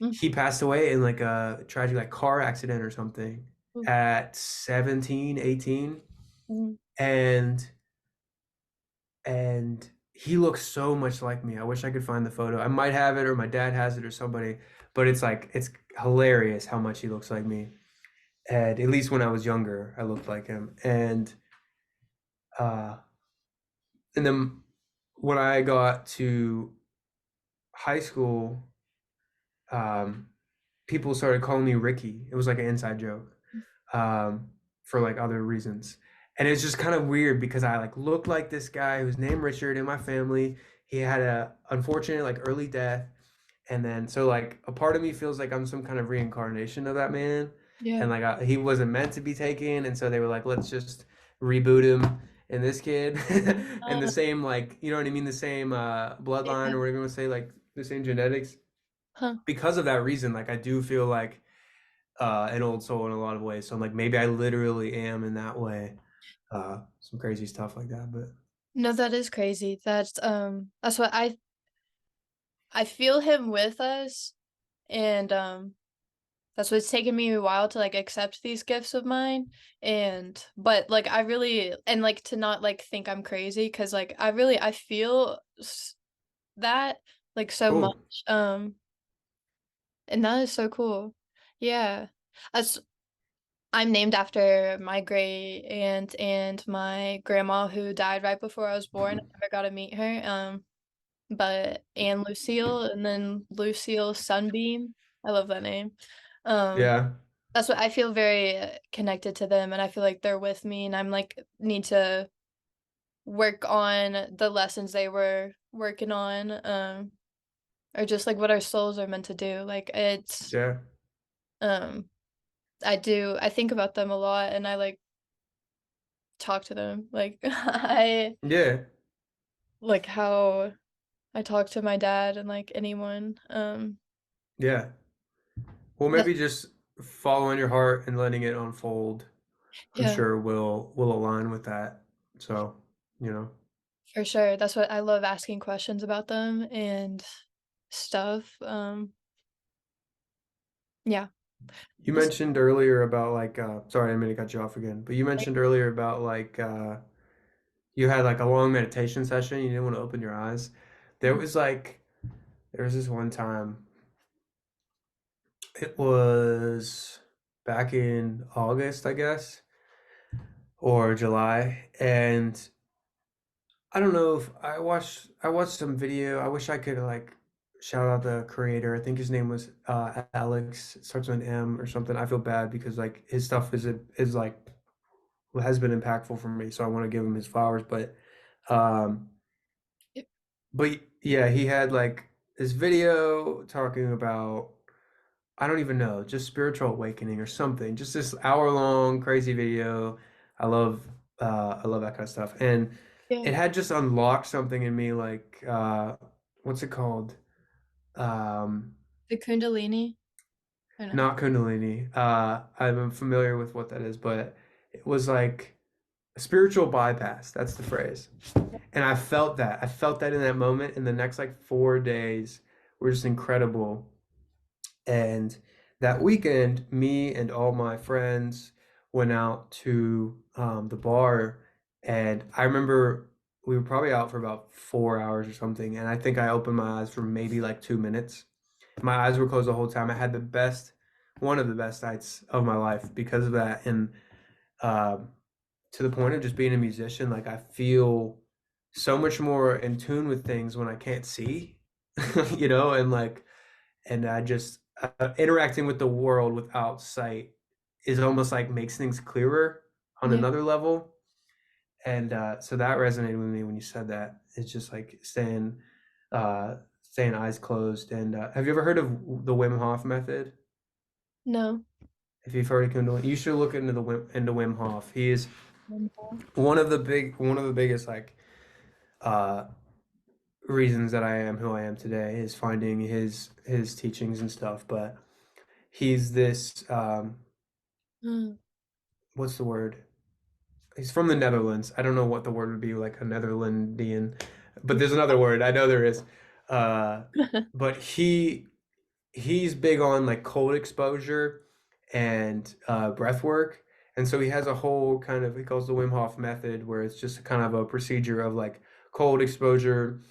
Mm, he passed away in like a tragic like car accident or something mm, at 17, 18, mm. and and he looks so much like me. I wish I could find the photo. I might have it or my dad has it or somebody, but it's like it's hilarious how much he looks like me. And at least when I was younger, I looked like him. Uh and then when I got to high school, um people started calling me Ricky. It was like an inside joke. For like other reasons. And it's just kind of weird because I like looked like this guy who's named Richard in my family. He had a unfortunate like early death. And then so like a part of me feels like I'm some kind of reincarnation of that man. Yeah. And like he wasn't meant to be taken. And so they were like, let's just reboot him and this kid and the Uh, same like, you know what I mean? The same bloodline yeah. or whatever you want to say, like the same genetics. Huh. Because of that reason, like I do feel like an old soul in a lot of ways. So I'm like, maybe I literally am in that way. Some crazy stuff like that. But No, that is crazy. That's what I feel him with us, and that's what's taken me a while to like accept these gifts of mine. And but like I really and like to not like think I'm crazy because like I feel that like so much. cool. And that is so cool. Yeah. As I'm named after my great aunt and my grandma who died right before I was born. I never got to meet her. But Anne Lucille and then Lucille Sunbeam. I love that name. Um, Yeah. that's what I feel very connected to them, and I feel like they're with me, and I'm like need to work on the lessons they were working on, or just like what our souls are meant to do. Like Yeah. um, I think about them a lot, and I like talk to them. Like I Yeah. like how I talk to my dad and like anyone. Yeah. Well, That's maybe just following your heart and letting it unfold, I'm yeah. sure will align with that. So, you know. For sure. That's what I love asking questions about them and stuff. Yeah. You Just mentioned earlier about like sorry, I didn't mean to cut you off again, but you like, mentioned earlier about like you had like a long meditation session, you didn't want to open your eyes. There mm, was like there was this one time, it was back in August, I guess, or July, and I don't know if I watched some video. I wish I could like shout out the creator. I think his name was Alex. It starts with an M or something. I feel bad because like his stuff is like has been impactful for me, so I want to give him his flowers. Um, it but yeah, he had like this video talking about I don't even know, just spiritual awakening or something. Just this hour long crazy video. I love I love that kind of stuff. And yeah, it had just unlocked something in me like what's it called? Um the Kundalini. I know. Not Kundalini. I'm familiar with what that is, but it was like a spiritual bypass. That's the phrase. And I felt that. I felt that in that moment. And the next like 4 days were just incredible. And that weekend, me and all my friends went out to the bar. And I remember we were probably out for about 4 hours or something. And I think I opened my eyes for maybe like 2 minutes. My eyes were closed the whole time. I had one of the best nights of my life because of that. And um, to the point of just being a musician, like I feel so much more in tune with things when I can't see, and like and I just interacting with the world without sight is almost like makes things clearer on Yeah. another level. And so that resonated with me when you said that. It's just like staying eyes closed. And have you ever heard of the Wim Hof method? No. If you've heard of Kundalini, you should look into Wim Hof. He is one of the biggest like uh, reasons that I am who I am today is finding his teachings and stuff. But he's this Mm. what's the word? He's from the Netherlands. I don't know what the word would be like a Netherlandian, but there's another word. I know there is. Uh, but he's big on like cold exposure and breath work. And so he has a whole kind of he calls the Wim Hof method where it's just kind of a procedure of like cold exposure,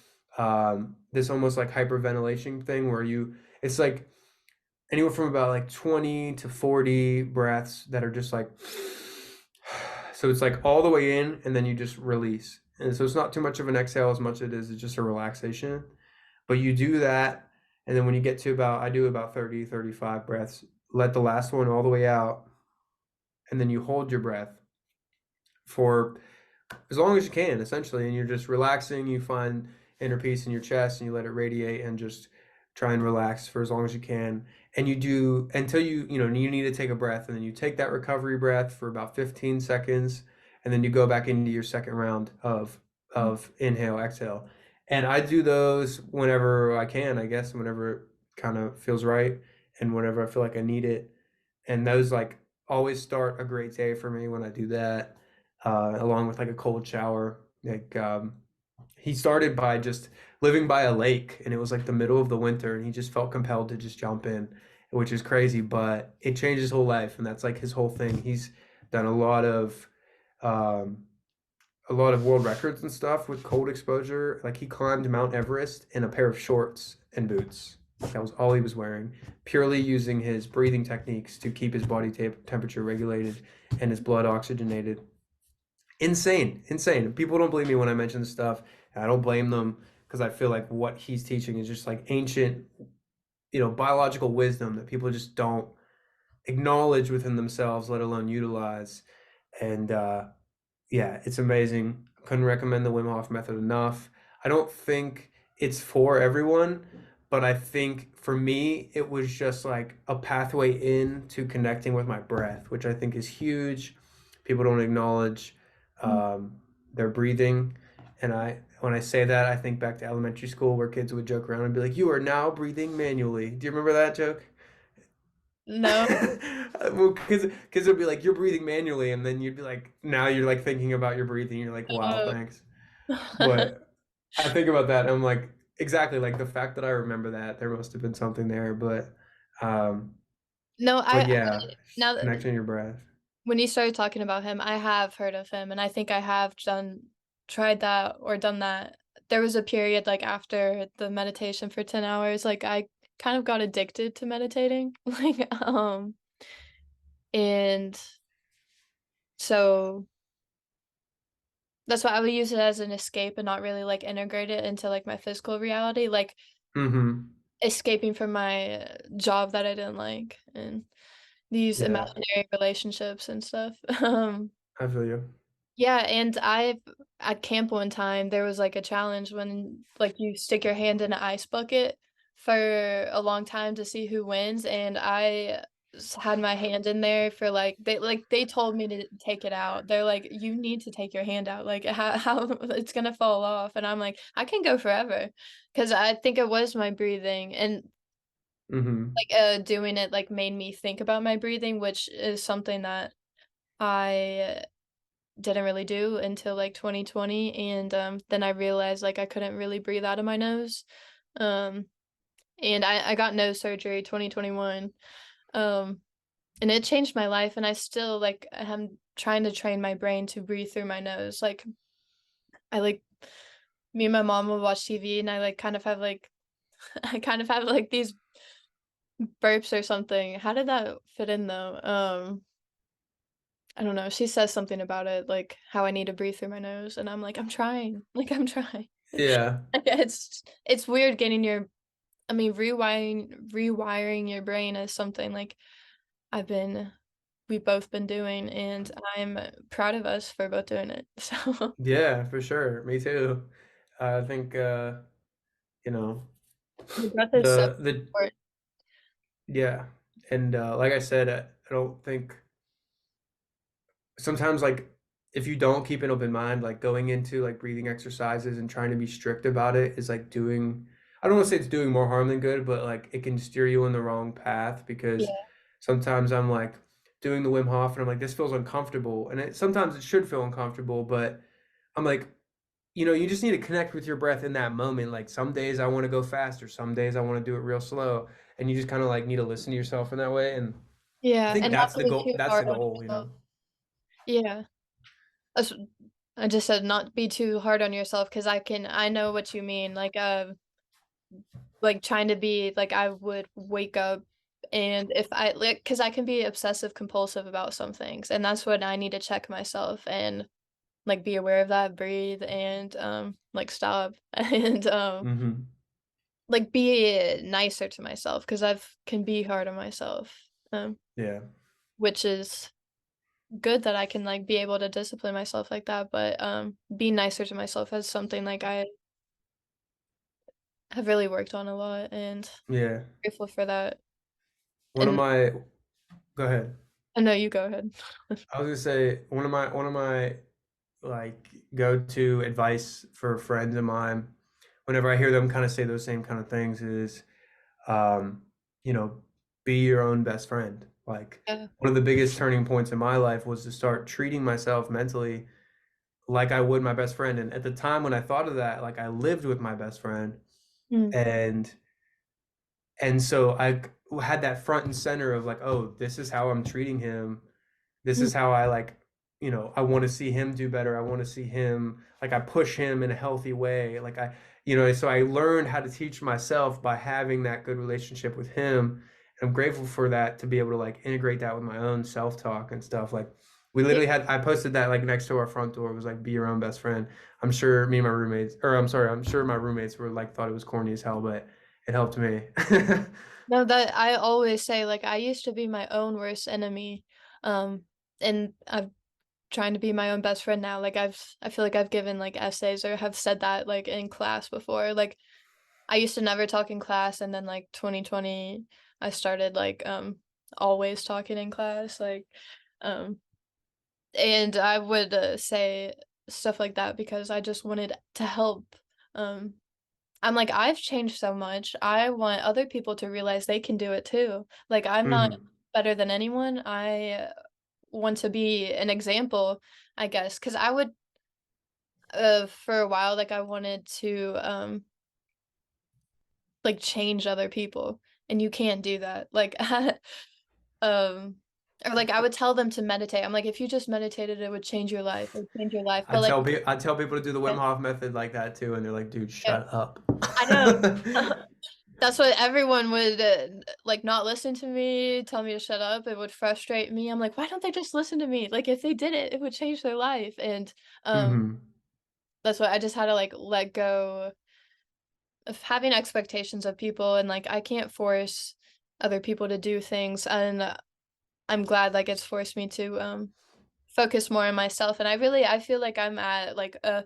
this almost like hyperventilation thing where it's like anywhere from about like 20 to 40 breaths that are just like so it's like all the way in and then you just release. And so it's not too much of an exhale as much as it is it's just a relaxation. But you do that and then when you get to about I do about 30, 35 breaths, let the last one all the way out and then you hold your breath for as long as you can, essentially, and you're just relaxing. You find inner peace in your chest, and you let it radiate, and just try and relax for as long as you can. And you do until you need to take a breath, and then you take that recovery breath for about 15 seconds, and then you go back into your second round of inhale, exhale. And I do those whenever I can, I guess, whenever it kind of feels right, and whenever I feel like I need it. And those like always start a great day for me when I do that along with like a cold shower. Like he started by just living by a lake, and it was like the middle of the winter, and he just felt compelled to just jump in, which is crazy, but it changed his whole life, and that's like his whole thing. He's done um, a lot of world records and stuff with cold exposure. Like he climbed Mount Everest in a pair of shorts and boots. That was all he was wearing, purely using his breathing techniques to keep his body temperature regulated and his blood oxygenated. Insane, insane. People don't believe me when I mention this stuff. And I don't blame them because I feel like what he's teaching is just like ancient, biological wisdom that people just don't acknowledge within themselves, let alone utilize. And yeah, it's amazing. Couldn't recommend the Wim Hof method enough. I don't think it's for everyone, but I think for me, it was just like a pathway into connecting with my breath, which I think is huge. People don't acknowledge their breathing. And when I say that, I think back to elementary school where kids would joke around and be like, "You are now breathing manually." Do you remember that joke? No. Well, kids would be like, "You're breathing manually," and then you'd be like, "Now you're like thinking about your breathing." You're like, "Wow, Uh, thanks." But I think about that, and I'm like, exactly like the fact that I remember that there must have been something there. But um, No, But I yeah, now connecting your breath. when you started talking about him, I have heard of him, and I think I have tried that or done that. There was a period, like, after the meditation for 10 hours, like, I kind of got addicted to meditating, and so that's why I would use it as an escape and not really, like, integrate it into, like, my physical reality, like, Mhm. escaping from my job that I didn't like and these Yeah, imaginary relationships and stuff. I feel you. Yeah, and I've at camp one time, there was, like, a challenge when, like, you stick your hand in an ice bucket for a long time to see who wins, and I had my hand in there for, they told me to take it out. They're like, "You need to take your hand out, like, how it's gonna fall off," and I'm like, "I can go forever, because I think it was my breathing, and, Mhm. doing it, like, made me think about my breathing, which is something that I didn't really do until, like, 2020, and, then I realized, like, I couldn't really breathe out of my nose, um, and I got nose surgery 2021, um, and it changed my life, and I still, like, am trying to train my brain to breathe through my nose, like, I, like me and my mom will watch TV, and I, like, kind of have, like I kind of have, like, these burps or something. How did that fit in, though? I don't know, she says something about it, like, how I need to breathe through my nose, and I'm like, "I'm trying, like, I'm trying." Yeah. It's weird getting your I mean, rewiring your brain is something, like, I've been we've both been doing, and I'm proud of us for both doing it, so Yeah, for sure. Me too. I think, you know, the breath is so the important. yeah, and, like I said, I don't think sometimes, like, if you don't keep an open mind, like, going into, like, breathing exercises and trying to be strict about it is, like, doing I don't wanna say it's doing more harm than good, but, like, it can steer you in the wrong path because Yeah, sometimes I'm, like, doing the Wim Hof and I'm like, "This feels uncomfortable," and sometimes it should feel uncomfortable, but I'm like, you just need to connect with your breath in that moment, like, some days I wanna go faster, some days I wanna do it real slow, and you just kinda, like, need to listen to yourself in that way, and I yeah, think and not be too that's the hard on goal, you yourself. know? Yeah, that's I just said not be too hard on yourself because I know what you mean, like, trying to be like, I would wake up and if I like, because I can be obsessive compulsive about some things, and that's when I need to check myself and, like, be aware of that, breathe, and, like, stop, and, Mhm. like, be nicer to myself because 'cause I've can be hard on myself, Yeah. which is good that I can, like, be able to discipline myself like that, but, being nicer to myself is something, like, I have really worked on a lot, and Yeah. grateful for that, One of and my Go ahead. no, you go ahead. I was gonna say one of my like go-to advice for friends of mine, whenever I hear them kind of say those same kind of things, is um, you know, be your own best friend. Like Yeah. one of the biggest turning points in my life was to start treating myself mentally like I would my best friend. And at the time when I thought of that, like I lived with my best friend, Mm, and so I had that front and center of like, oh, this is how I'm treating him. This mm, is how I like, I want to see him do better. I want to see him like I push him in a healthy way. Like so I learned how to teach myself by having that good relationship with him. And I'm grateful for that to be able to like integrate that with my own self-talk and stuff. Like we yeah. literally I posted that like next to our front door. It was like be your own best friend. I'm sure me and my roommates, or I'm sorry, I'm sure my roommates were like thought it was corny as hell, but it helped me. No, that I always say, like, I used to be my own worst enemy, um, and I'm trying to be my own best friend now, like, I feel like I've given, like, essays or have said that, like, in class before, like, I used to never talk in class, and then, like, 2020, I started, like, always talking in class, like, um, and I would, say stuff like that because I just wanted to help, um I'm like, "I've changed so much, I want other people to realize they can do it too." Like, I'm not Mhm. better than anyone, I want to be an example, I guess, because I would, for a while, like, I wanted to, like, change other people, and you can't do that, like, um, or like I would tell them to meditate. I'm like, if you just meditated, it would change your life. It would change your life. But like, I tell people to do the Wim yeah, Hof method like that too, and they're like, "Dude, yeah, shut up." I know. That's what everyone would like not listen to me, tell me to shut up. It would frustrate me. I'm like, why don't they just listen to me? Like if they did it, it would change their life. And Hmm. that's what I just had to like let go of having expectations of people and like I can't force other people to do things and I'm glad like it's forced me to focus more on myself and I feel like I'm at like a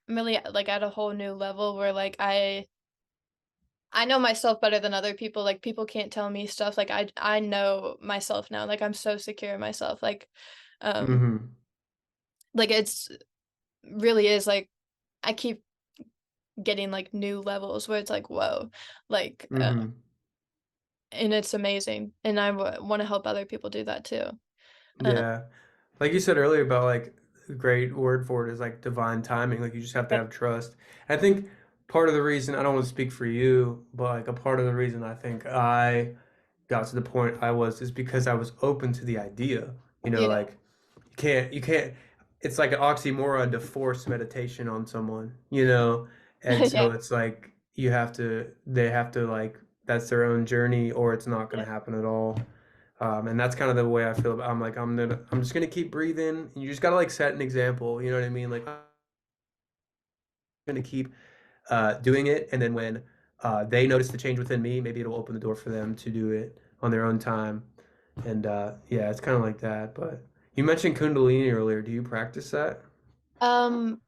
I'm really like at a whole new level where like I know myself better than other people. Like people can't tell me stuff. Like I know myself now. Like I'm so secure in myself. Um Hmm. like it's really is like I keep getting like new levels where it's like whoa. Like Hmm. and it's amazing. And I want to help other people do that too. Uh, Yeah. Like you said earlier about like a great word for it is like divine timing. Like you just have to have trust. I think part of the reason I don't want to speak for you, but like a part of the reason I think I got to the point I was is because I was open to the idea. You know, yeah. like you can't it's like an oxymoron to force meditation on someone, you know? And Yeah. so it's like they have to like that's their own journey or it's not going Yeah. to happen at all. And that's kind of the way I feel about I'm like I'm just gonna keep breathing. You just gotta like set an example, you know what I mean? Like I'm gonna keep doing it, and then when they notice the change within me, maybe it'll open the door for them to do it on their own time. And yeah, it's kind of like that. But you mentioned Kundalini earlier. Do you practice that? Um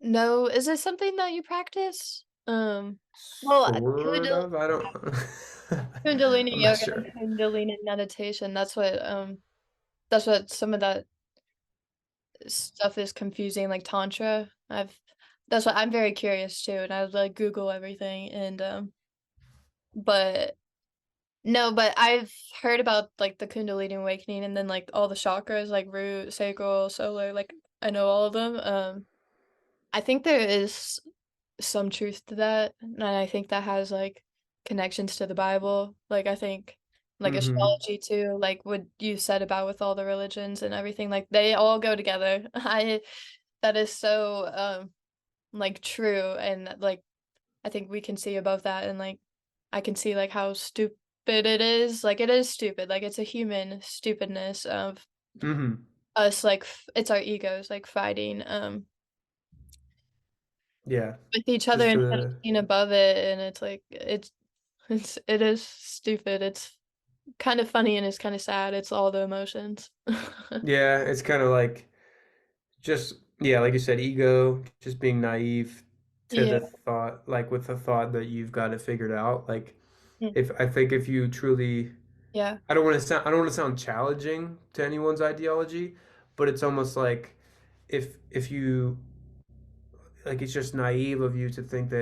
no, is this something that you practice? Well, Sort of. I don't. Kundalini I'm not yoga sure. and Kundalini meditation. That's what some of that stuff is confusing, like tantra. I've that's what I'm very curious too, and I would like Google everything and but no, but I've heard about like the Kundalini awakening and then like all the chakras like root, sacral, solar, like I know all of them. I think there is some truth to that, and I think that has like connections to the Bible. Like I think like Mm-hmm. astrology too, like what you said about with all the religions and everything, like they all go together. I that is so like true and like I think we can see above that and like I can see like how stupid it is. Like it is stupid. Like it's a human stupidness of Mm-hmm. us like it's our egos like fighting Yeah. with each other Just instead of to seeing above it and it's like it is stupid. It's kind of funny and it's kind of sad. It's all the emotions. yeah, it's kind of like just yeah, like you said, ego, just being naive to Yeah. the thought, like with the thought that you've got it figured out. Like Mm. if I think if you truly, Yeah. I don't want to sound challenging to anyone's ideology, but it's almost like if you like it's just naive of you to think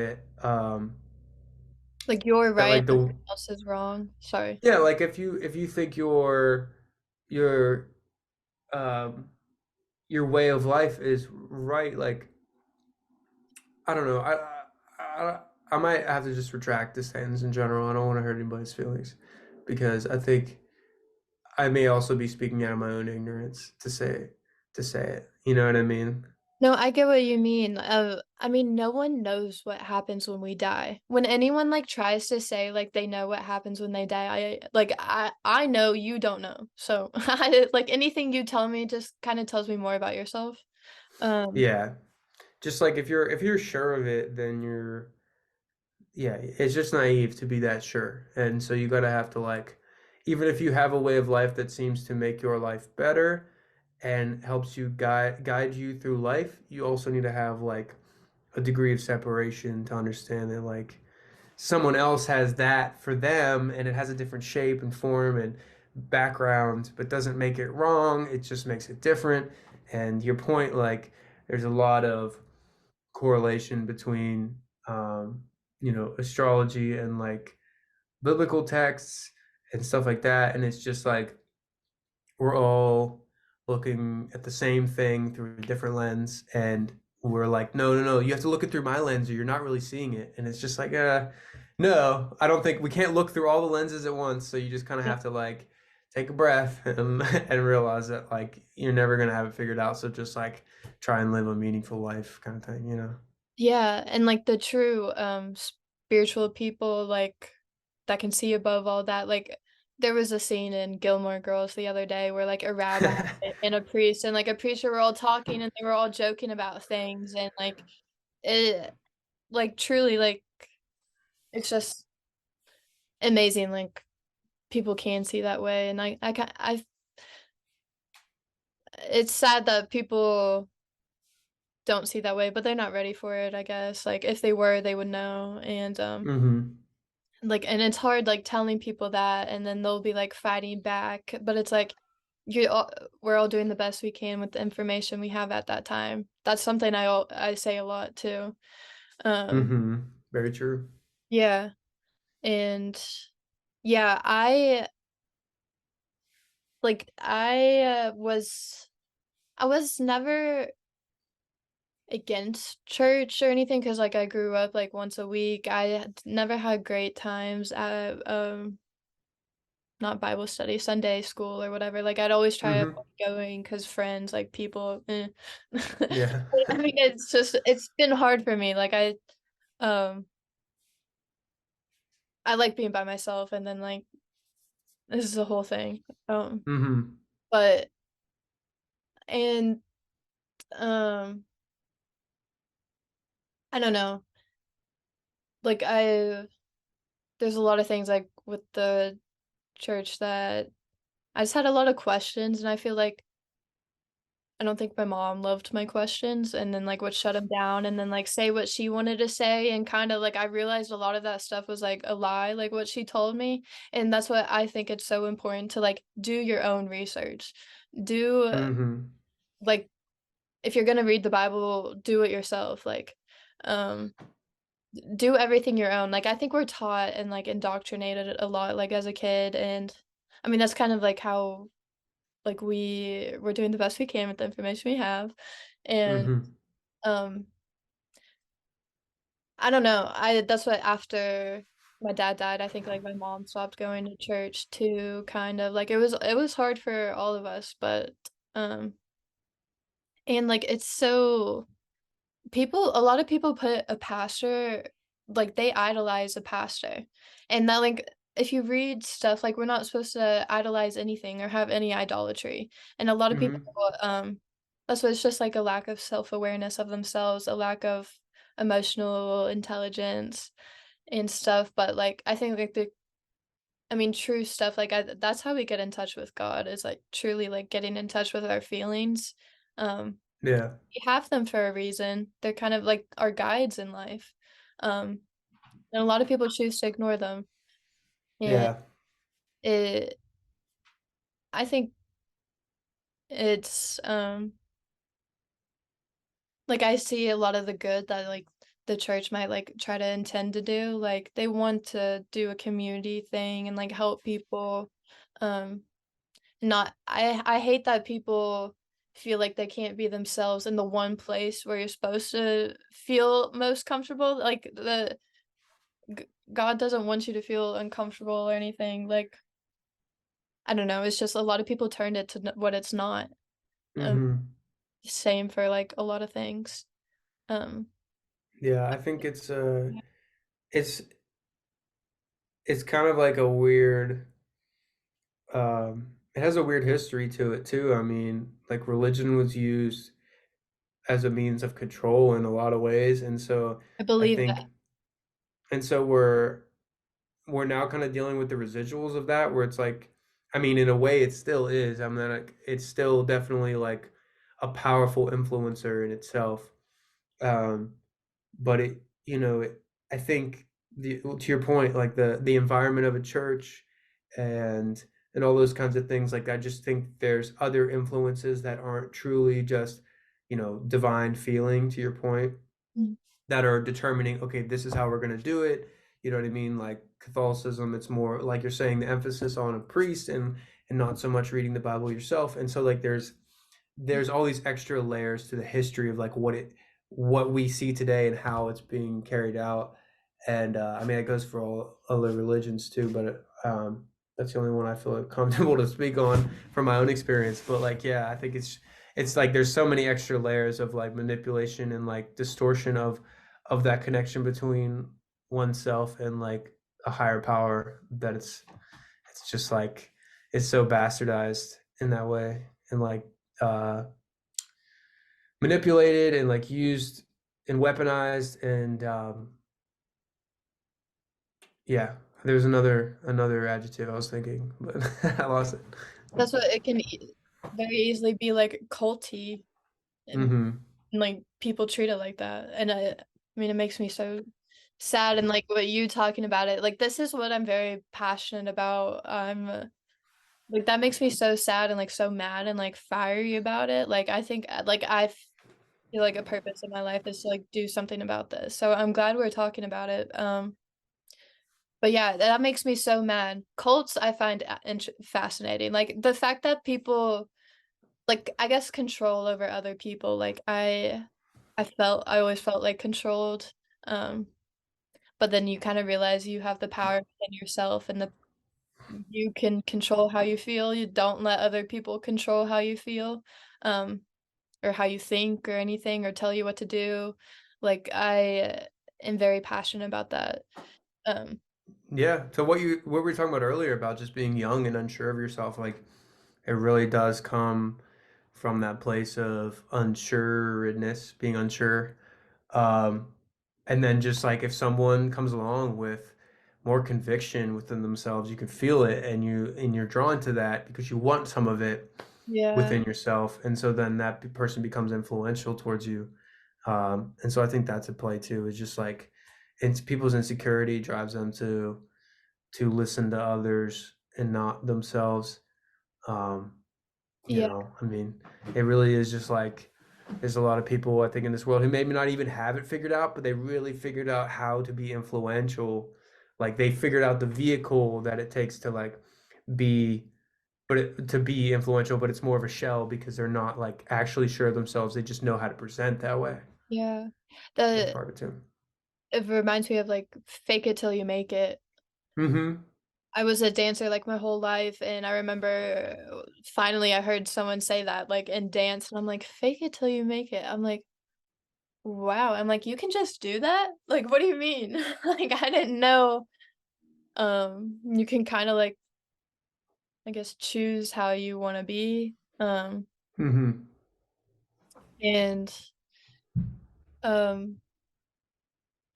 Like you're that right like and everyone the else is wrong. Sorry. yeah, like if you think your um your way of life is right, like I don't know. I might have to just retract this sentence in general. I don't want to hurt anybody's feelings because I think I may also be speaking out of my own ignorance to say it. You know what I mean? No, I get what you mean. I mean, no one knows what happens when we die. When anyone like tries to say like they know what happens when they die, I know you don't know. So I like anything you tell me just kind of tells me more about yourself. Um, Yeah. Just like if you're sure of it, then you're yeah, it's just naive to be that sure. And so you gotta have to like even if you have a way of life that seems to make your life better and helps you guide you through life, you also need to have like a degree of separation to understand that like someone else has that for them and it has a different shape and form and background but doesn't make it wrong, it just makes it different. And your point, like there's a lot of correlation between you know, astrology and like biblical texts and stuff like that, and it's just like we're all looking at the same thing through a different lens, and we're like, no, no, no, you have to look it through my lens or you're not really seeing it. And it's just like, no, I don't think we can't look through all the lenses at once. So you just kind of Yeah. have to like take a breath and and realize that like you're never gonna have it figured out. So just like try and live a meaningful life kind of thing, you know? Yeah, and, like, the true, spiritual people, like, that can see above all that, like, there was a scene in Gilmore Girls the other day where, like, a rabbi and a priest and, like, a preacher were all talking, and they were all joking about things, and, like, it like, truly, like, it's just amazing, like, people can see that way, and I it's sad that people don't see that way, but they're not ready for it, I guess, like, if they were, they would know, and, Mm-hmm. like, and it's hard, like, telling people that, and then they'll be, like, fighting back, but it's like, you all we're all doing the best we can with the information we have at that time. That's something I say a lot too. Um, Mm-hmm. Very true. yeah, and yeah, I was never against church or anything because like, I grew up, like, once a week. I had never had great times at, not Bible study, Sunday school or whatever, like, I'd always try to Mm-hmm. avoid going because friends, like, people, eh. Yeah. I mean, it's been hard for me, like, um, I like being by myself and then, like, this is the whole thing, Mm-hmm. but and, um, I don't know, like, there's a lot of things, like, with the church that I just had a lot of questions, and I feel like I don't think my mom loved my questions and then, like, would shut them down and then, like, say what she wanted to say and kinda, like, I realized a lot of that stuff was, like, a lie, like, what she told me, and that's what I think it's so important to, like, do your own research. Do Mm-hmm. like, if you're gonna read the Bible, do it yourself, like, um, do everything your own, like, I think we're taught and, like, indoctrinated a lot, like, as a kid, and I mean, that's kind of, like, how like, we're doing the best we can with the information we have, and, Mm-hmm. um, I don't know, I that's what after my dad died, I think, like, my mom stopped going to church too, kind of, like, it was hard for all of us, but, um and, like, it's so people a lot of people put a pastor like, they idolize a pastor, and that, like if you read stuff, like, we're not supposed to idolize anything or have any idolatry, and a lot of people, Mm-hmm. that's what it's just, like, a lack of self-awareness of themselves, a lack of emotional intelligence and stuff, but, like, I think, like, I mean, true stuff, like, that's how we get in touch with God is, like, truly, like, getting in touch with our feelings, um Yeah. we have them for a reason. They're kind of like our guides in life. Um, and a lot of people choose to ignore them. And Yeah. it I think it's like I see a lot of the good that like the church might like try to intend to do. Like they want to do a community thing and like help people. Um Not I hate that people feel like they can't be themselves in the one place where you're supposed to feel most comfortable. Like the G God doesn't want you to feel uncomfortable or anything, like, I don't know, it's just a lot of people turned it to n what it's not, um, Mm-hmm. same for, like, a lot of things, um Yeah, I think Yeah. it's it's kind of like a weird it has a weird history to it too. I mean, like religion was used as a means of control in a lot of ways, and so I I believe that. think and so we're now kind of dealing with the residuals of that where it's like I mean, in a way it still is. I mean, like, it's still definitely like a powerful influencer in itself. Um but it I think to your point like the environment of a church and all those kinds of things like I just think there's other influences that aren't truly just divine feeling to your point Mm. that are determining okay this is how we're going to do it, you know what I mean, like Catholicism it's more like you're saying the emphasis on a priest and not so much reading the Bible yourself, and so like there's all these extra layers to the history of like what we see today and how it's being carried out. And I mean, it goes for all other religions too, but that's the only one I feel like comfortable to speak on from my own experience. But like, yeah, I think it's like there's so many extra layers of like manipulation and like distortion of that connection between oneself and like a higher power that it's just like it's so bastardized in that way and like uh manipulated and like used and weaponized and yeah, there's another adjective I was thinking, but I lost it. That's what it can very easily be like culty Mm-hmm. and like people treat it like that. And I mean, it makes me so sad. And like what you talking about it, like this is what I'm very passionate about. I'm like that makes me so sad and like so mad and like fiery about it. Like I think like I feel like a purpose in my life is to like do something about this. So I'm glad we're talking about it. But yeah, that makes me so mad. Cults I find fascinating. Like the fact that people like I guess control over other people. Like I always felt like controlled. Um but then you kind of realize you have the power within yourself and the you can control how you feel. You don't let other people control how you feel. Um or how you think or anything or tell you what to do. Like I am very passionate about that. Um Yeah. So what we were talking about earlier about just being young and unsure of yourself, like it really does come from that place of unsureness, being unsure. Um, and then just like if someone comes along with more conviction within themselves, you can feel it and you're drawn to that because you want some of it yeah. within yourself. And so then that person becomes influential towards you. And so I think that's a play too, is just like it's people's insecurity drives them to listen to others and not themselves. Um, Yeah. I mean, it really is just like there's a lot of people I think in this world who maybe not even have it figured out, but they really figured out how to be influential. Like they figured out the vehicle that it takes to like be to be influential, but it's more of a shell because they're not like actually sure of themselves. They just know how to present that way. Yeah. That's The part of it too. it reminds me of like fake it till you make it. Mm-hmm. I was a dancer like my whole life and I remember finally I heard someone say that like in dance and I'm like fake it till you make it. I'm like wow. I'm like you can just do that? Like what do you mean? Like I didn't know you can kind of like I guess choose how you want to be. Mm-hmm. And um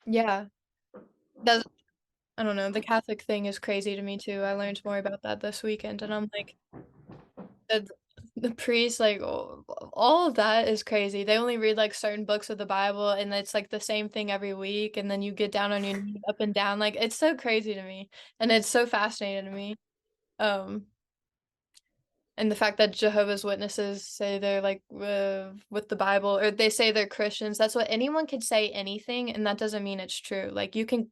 yeah, that I don't know, the Catholic thing is crazy to me too. I learned more about that this weekend and I'm like the the priest like all of that is crazy. They only read like certain books of the Bible and it's like the same thing every week and then you get down on your knees up and down like it's so crazy to me and it's so fascinating to me. Um and the fact that Jehovah's Witnesses say they're like with the Bible or they say they're Christians, that's what anyone could say anything and that doesn't mean it's true. Like you can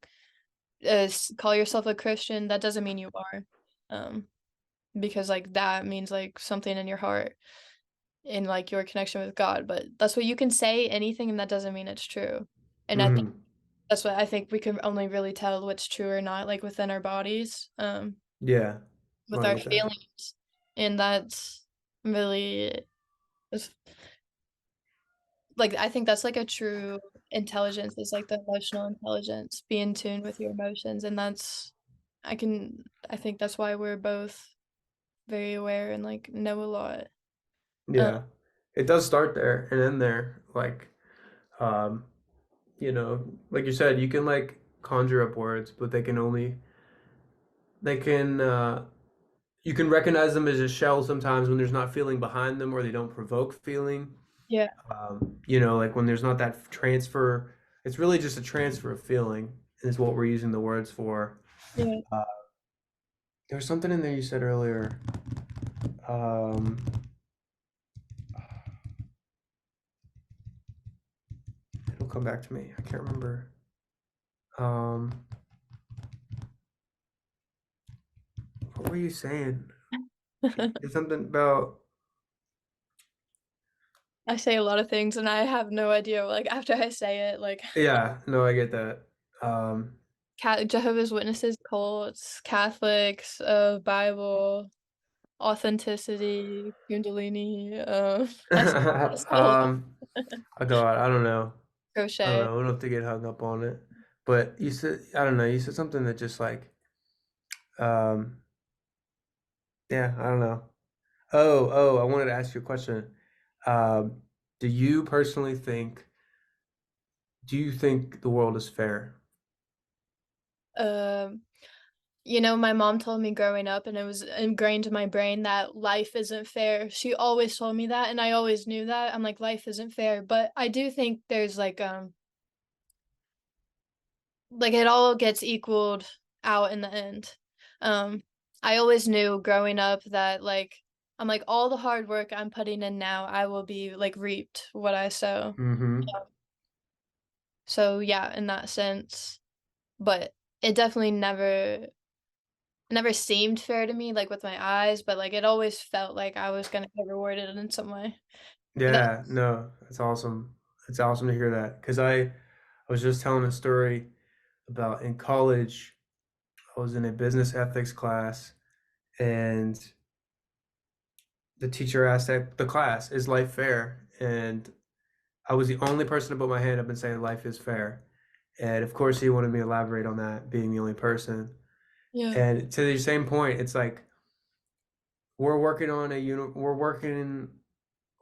call yourself a Christian, that doesn't mean you are. Um because like that means like something in your heart in like your connection with God, but that's what you can say anything and that doesn't mean it's true. And I think Mm-hmm. that's what I think we can only really tell what's true or not like within our bodies, Yeah. No, with I our get that. feelings. And that's really it's, like I think that's like a true intelligence is like the emotional intelligence, be in tune with your emotions and that's I think that's why we're both very aware and like know a lot. Um, Yeah. It does start there and end there. Like, um, like you said, you can like conjure up words, but they can you can recognize them as a shell sometimes when there's not feeling behind them or they don't provoke feeling. yeah, Like when there's not that transfer, it's really just a transfer of feeling is what we're using the words for. yeah. Uh, there was something in there you said earlier. Um, it'll come back to me. I can't remember. Um, what were you saying? There's something about I say a lot of things and I have no idea, like, after I say it, like, Yeah, no, I get that. Jehovah's Witnesses, cults, Catholics, Bible, authenticity, Kundalini, I say a lot. Oh God, I don't know. I don't Crochet. know. We don't have to get hung up on it. But you said, I don't know, you said something that just like, um, yeah, I don't know. I wanted to ask you a question. Um, do you personally think, do you think the world is fair? Um, my mom told me growing up, and it was ingrained in my brain that life isn't fair. She always told me that, and I always knew that. I'm like, life isn't fair, but I do think there's like it all gets equaled out in the end. Um, I always knew growing up that like I'm like all the hard work I'm putting in now, I will be like reaped what I sow. Mm-hmm. So yeah, in that sense, but it definitely never seemed fair to me, like, with my eyes, but, like, it always felt like I was gonna get rewarded in some way. That Yeah, no, that's awesome. It's awesome to hear that. Because I was just telling a story about in college, I was in a business ethics class, and the teacher asked that the class, is life fair? And I was the only person to put my hand up and say life is fair. And of course, he wanted me to elaborate on that, being the only person. Yeah, And to the same point, it's like we're working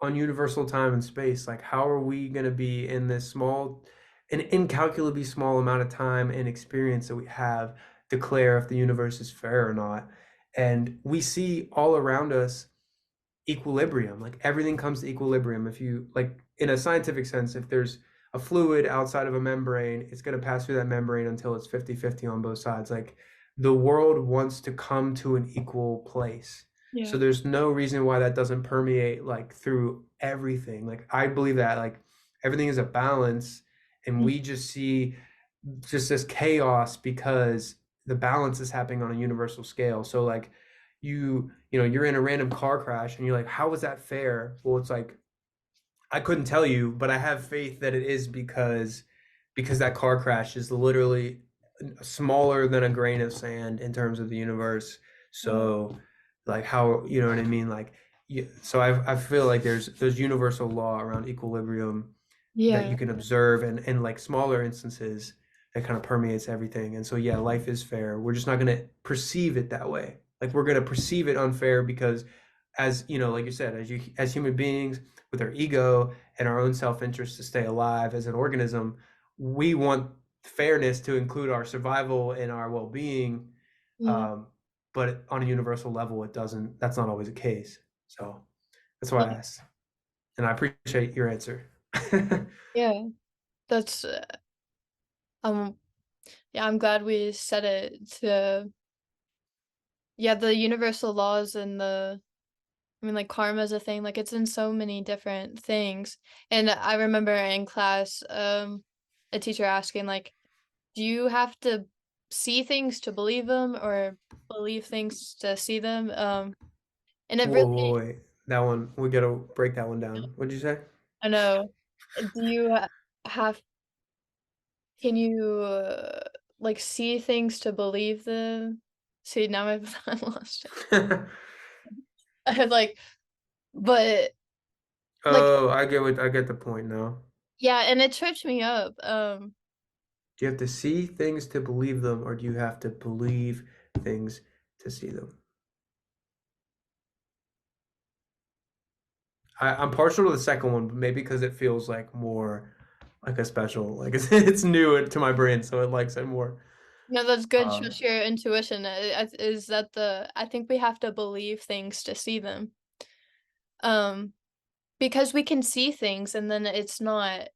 on universal time and space. Like, how are we going to be in this an incalculably small amount of time and experience that we have declare if the universe is fair or not? And we see all around us equilibrium. Like everything comes to equilibrium. If you like in a scientific sense, if there's a fluid outside of a membrane, it's going to pass through that membrane until it's 50-50 on both sides. Like the world wants to come to an equal place. So yeah, there's no reason why that doesn't permeate like through everything. Like I believe that like everything is a balance and mm, we just see just this chaos because the balance is happening on a universal scale. So like you're in a random car crash and you're like, how is that fair? Well, it's like I couldn't tell you, but I have faith that it is because that car crash is literally smaller than a grain of sand in terms of the universe. yeah, So like how you know what I mean? Like so I feel like there's universal law around equilibrium that yeah, you can observe and like smaller instances that kind of permeates everything. And so yeah, life is fair. We're just not going to perceive it that way. Like we're going to perceive it unfair because as you know, like you said, as human beings with our ego and our own self-interest to stay alive as an organism, we want fairness to include our survival and our well-being. yeah. Um, but on a universal level, it doesn't. That's not always the case. So that's why Well, I asked, and I appreciate your answer. yeah, that's, um yeah, I'm glad we said it to yeah, the universal laws and I mean, like, karma is a thing, like, it's in so many different things, and I remember in class, a teacher asking, like, "Do you have to see things to believe them or believe things to see them?" And it Whoa, really whoa, wait. That one, we gotta break that one down. What'd you say? I know. Do you have can you, like, see things to believe them? See, now I've I lost it. I had, like but, like Oh, I get the point now. yeah, and it tripped me up, Do you have to see things to believe them, or do you have to believe things to see them? I'm partial to the second one, but maybe because it feels like more like a special, like it's new to my brain, so it likes it more. no, that's good, Um, trust your intuition, is that I think we have to believe things to see them, um, because we can see things and then it's not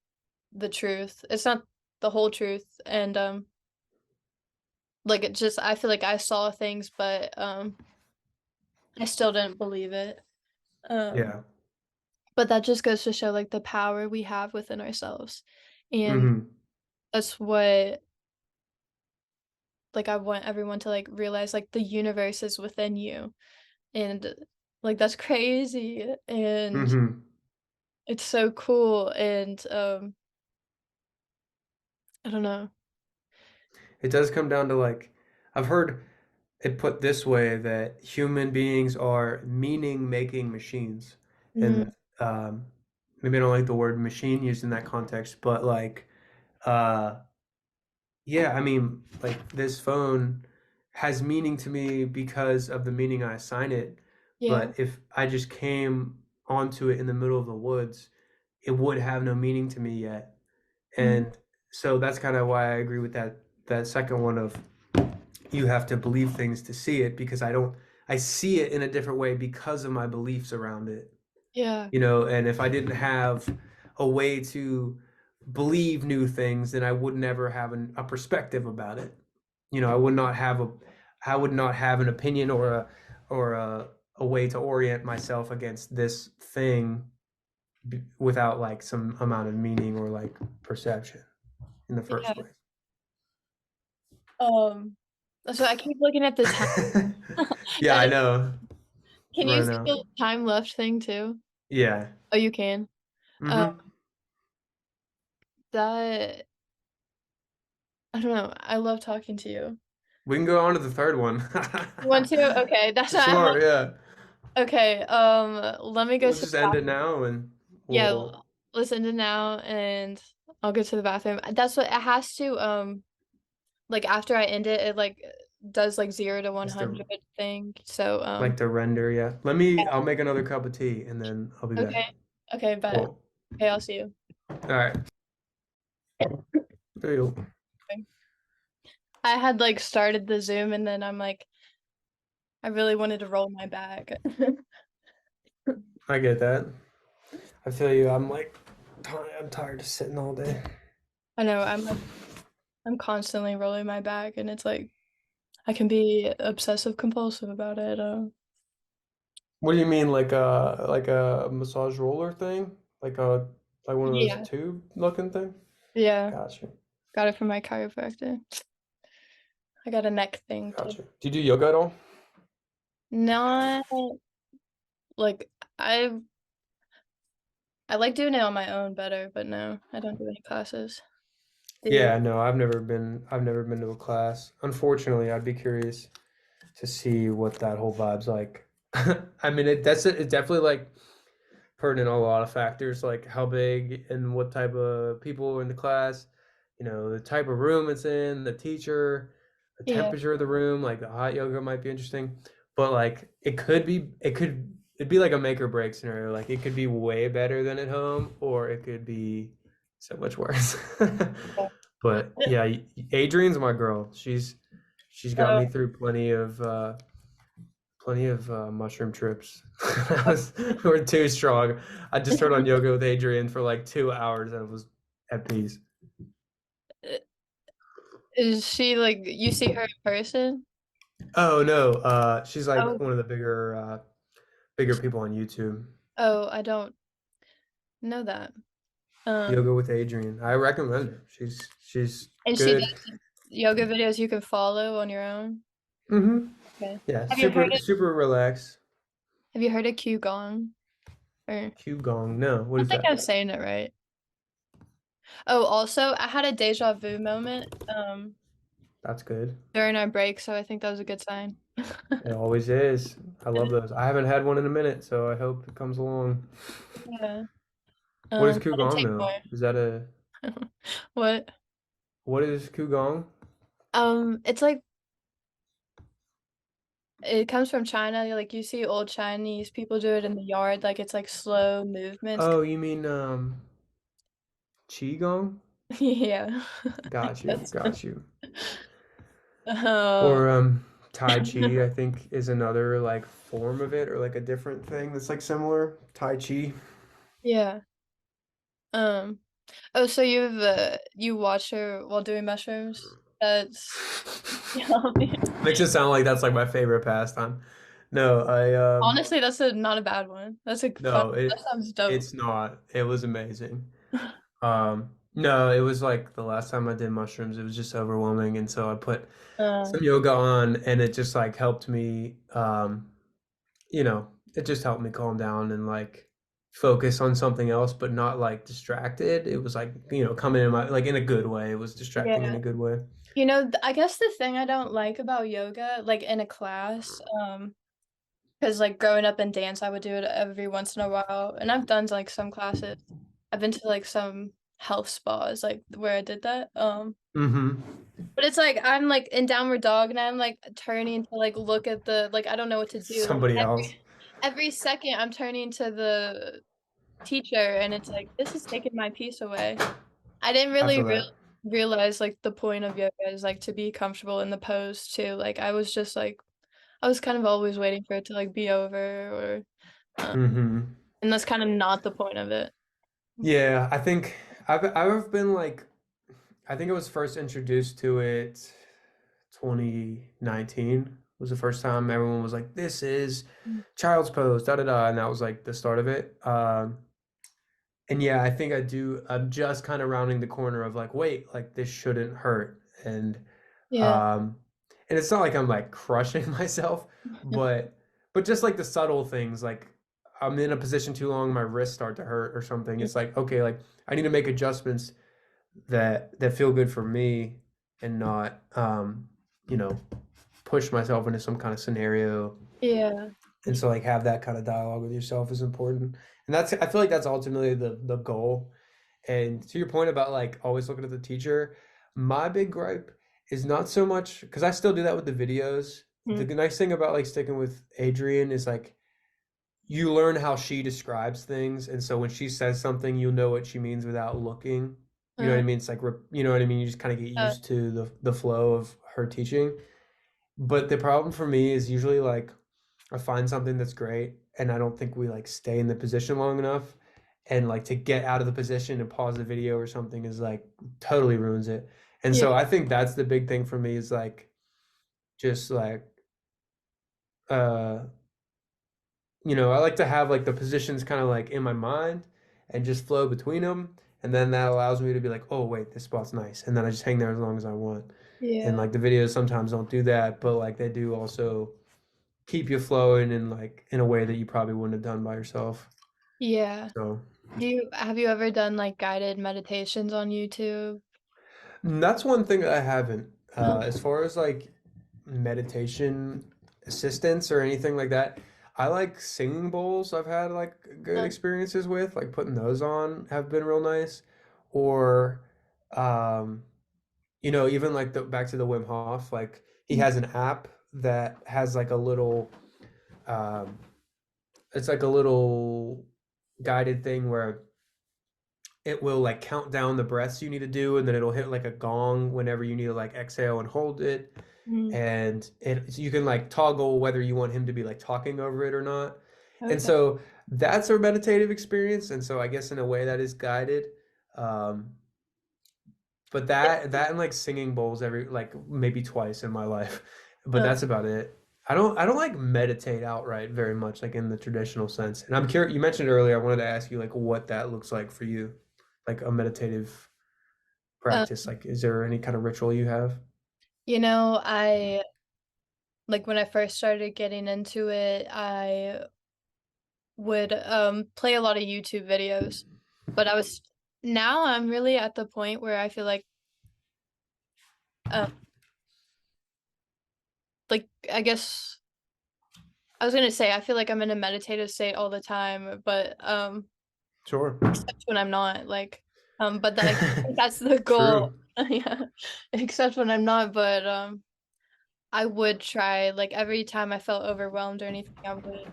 the truth, it's not the whole truth, and, like, it just I feel like I saw things, but, I still didn't believe it, um, yeah. but that just goes to show, like, the power we have within ourselves, and Hmm. that's what, like, I want everyone to, like, realize, like, the universe is within you, and, like, that's crazy, and Hmm. It's so cool and, I don't know. It does come down to like, I've heard it put this way that human beings are meaning making machines. Mm, And maybe I don't like the word machine used in that context, but like, uh, yeah, I mean, like this phone has meaning to me because of the meaning I assign it. yeah, But if I just came onto it in the middle of the woods, it would have no meaning to me yet. mhm, And so that's kind of why I agree with that second one of you have to believe things to see it because I see it in a different way because of my beliefs around it. yeah, And if I didn't have a way to believe new things, then I would never have a perspective about it. I would not have an opinion or a way to orient myself against this thing without like some amount of meaning or like perception in the first yeah, place. um, so I keep looking at the time. Yeah, I And know. can you Right see now. the time left thing too? Yeah. Oh, you can. Um, Hmm. that I don't know. I love talking to you. We can go on to the third one. You want to? Okay, that's what I'm Sure, like. yeah. Okay, let me go We'll to the just end it bathroom. now and Yeah, we'll listen to now, and I'll go to the bathroom. That's what it has to. Like after I end it, it like does like 0 to 100 just thing. So like to render, yeah. I'll make another cup of tea and then I'll be back. okay, okay, but Cool. okay, I'll see you. All right. There you go. Okay. I had like started the Zoom, and then I'm like, I really wanted to roll my back. I get that. I feel you. I'm tired of sitting all day. I know I'm constantly rolling my back, and it's like I can be obsessive compulsive about it. What do you mean, like a massage roller thing? Like one of those Yeah, tube looking thing? yeah, Gotcha. got it from my chiropractor. I got a neck thing too. Gotcha. Do you do yoga at all? Not like I I like doing it on my own better, but no, I don't do any classes. Do you? Yeah, no, I've never been to a class. Unfortunately, I'd be curious to see what that whole vibe's like. I mean, it's definitely like pertinent on a lot of factors, like how big and what type of people are in the class, the type of room it's in, the teacher, the Yeah. temperature of the room, like the hot yoga might be interesting. But like it'd be like a make or break scenario. Like it could be way better than at home, or it could be so much worse. But yeah, Adrian's my girl. She's got Oh, me through plenty of mushroom trips. We're too strong. I just turned on yoga with Adrian for like 2 hours and it was at peace. is she like you see her in person? Oh no, she's like Oh, one of the bigger people on YouTube. oh, I don't know that. Yoga with Adrian. I recommend her. She's And she good. does yoga videos you can follow on your own. Hmm. Okay. Yeah, Have you heard super it? super relaxed. Have you heard of Qigong? Or I Qigong. No, what don't is think that? I'm saying it right. Oh, also, I had a deja vu moment That's good. during our break, so I think that was a good sign. It always is. I love those. I haven't had one in a minute, so I hope it comes along. Yeah. What is I didn't Qigong take though? more. Is that a What? what is Qigong? It's like it comes from China. Like you see old Chinese people do it in the yard. Like it's like slow movements. Oh, you mean Qigong? Yeah. Got you, That's got you. uh Or Tai Chi, I think, is another like form of it, or like a different thing that's like similar. Tai Chi yeah. Um oh, so you watch her while doing mushrooms? That's yummy. makes it sound like that's like my favorite pastime. No, Honestly, that's a not a bad one. That's a fun. no, That sounds dope. it's not. It was amazing. No, it was like the last time I did mushrooms, it was just overwhelming, and so I put Uh, some yoga on, and it just like helped me. It just helped me calm down and like. focus on something else, but not like distracted. It was like, coming in my like in a good way. It was distracting in Yeah. a good way. I guess the thing I don't like about yoga, like in a class, because like growing up in dance, I would do it every once in a while, and I've done like some classes. I've been to like some health spas, like where I did that. Mm-hmm. But it's like I'm like in downward dog, and I'm like turning to like look at the like I don't know what to do. Like Somebody else. every second, I'm turning to the teacher, and it's like this is taking my peace away. I didn't I really feel that. realize like the point of yoga is like to be comfortable in the pose too. Like I was just like I was kind of always waiting for it to like be over or Mm-hmm. and that's kind of not the point of it. Yeah, I think I've been like I think I was first introduced to it 2019 was the first time everyone was like, this is child's pose, da da da, and that was like the start of it. And yeah, I think I'm just kind of rounding the corner of like, wait, like this shouldn't hurt. Yeah. Um and it's not like I'm like crushing myself, but just like the subtle things, like I'm in a position too long, my wrists start to hurt or something. It's like, okay, like I need to make adjustments that feel good for me and not you know, push myself into some kind of scenario. Yeah. And so like have that kind of dialogue with yourself is important. And I feel like that's ultimately the goal. And to your point about like always looking at the teacher, my big gripe is not so much because I still do that with the videos. The Mm. nice thing about like sticking with Adrian is like you learn how she describes things, and so when she says something, you know what she means without looking. You know what Uh, I mean? It's like you know what I mean. You just kind of get uh, used to the flow of her teaching. But the problem for me is usually like I find something that's great, and I don't think we like stay in the position long enough, and like to get out of the position and pause the video or something is like totally ruins it. And yeah. so I think that's the big thing for me is like just like uh I like to have like the positions kind of like in my mind and just flow between them. And then that allows me to be like, oh, wait, this spot's nice. And then I just hang there as long as I want. And Yeah. like the videos sometimes don't do that, but like they do also keep you flowing in like in a way that you probably wouldn't have done by yourself. Yeah. So Have you ever done like guided meditations on YouTube? that's one thing that I haven't. Uh, As far as like meditation assistance or anything like that, I like singing bowls. I've had like good uh, experiences with, like putting those on have been real nice. Or, um, even like the back to the Wim Hof, like he mm, has an app that has like a little, um, it's like a little guided thing where it will like count down the breaths you need to do, and then it'll hit like a gong whenever you need to like exhale and hold it. mm, And so you can like toggle whether you want him to be like talking over it or not. And okay. so that's a meditative experience. And so I guess in a way that is guided. Um, but that and like singing bowls every like maybe twice in my life. But Uh, that's about it. I don't like meditate outright very much, like in the traditional sense. And I'm curious, you mentioned earlier, I wanted to ask you like what that looks like for you, like a meditative uh, practice. Like, is there any kind of ritual you have? I like when I first started getting into it, I would play a lot of YouTube videos. But now I'm really at the point where I feel um like I guess I was gonna say I feel like I'm in a meditative state all the time, but Sure. except when I'm not, but that I think that's the goal. True. Yeah. Except when I'm not, but I would try like every time I felt overwhelmed or anything, I would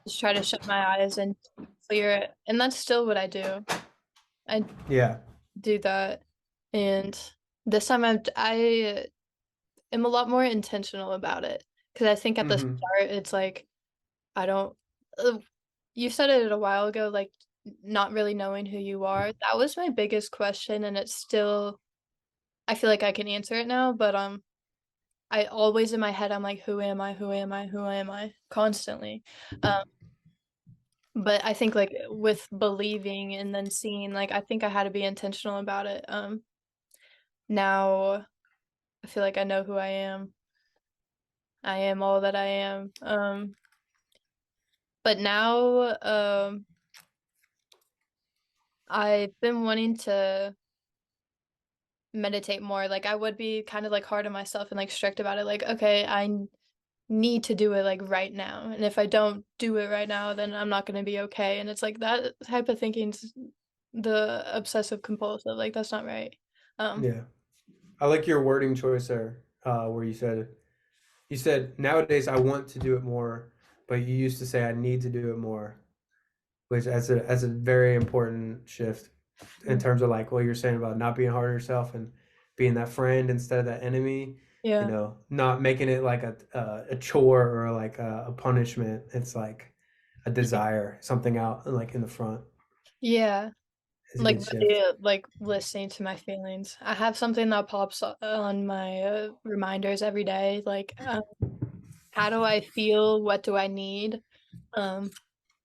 just try to shut my eyes and clear it. And that's still what I do. I Yeah. do that. And this time I am a lot more intentional about it. Because I think at the Hmm. start, it's like, I don't, uh, you said it a while ago, like not really knowing who you are. That was my biggest question. And it's still, I feel like I can answer it now, but I always in my head, I'm like, who am I? Who am I? Who am I? Constantly. Um, but I think like with believing and then seeing, like I think I had to be intentional about it. Now I feel like I know who I am. I am all that I am. But now, I've been wanting to meditate more, like, I would be kind of, like, hard on myself and, like, strict about it, like, "Okay, need to do it, like, right now, and if I don't do it right now, then I'm not gonna be okay," and it's like that type of thinking's the obsessive compulsive, like, that's not right. Um, Yeah. I like your wording choice there, where you said nowadays I want to do it more, but you used to say I need to do it more, which that's a very important shift in mm, terms of like what you're saying about not being hard on yourself and being that friend instead of that enemy. You yeah, know, not making it like a chore or like a punishment. It's like a desire, something out like in the front yeah, is a like, good really, shift. listening to my feelings. I have something that pops on my, reminders every day, like, "How do I feel? What do I need?" Um,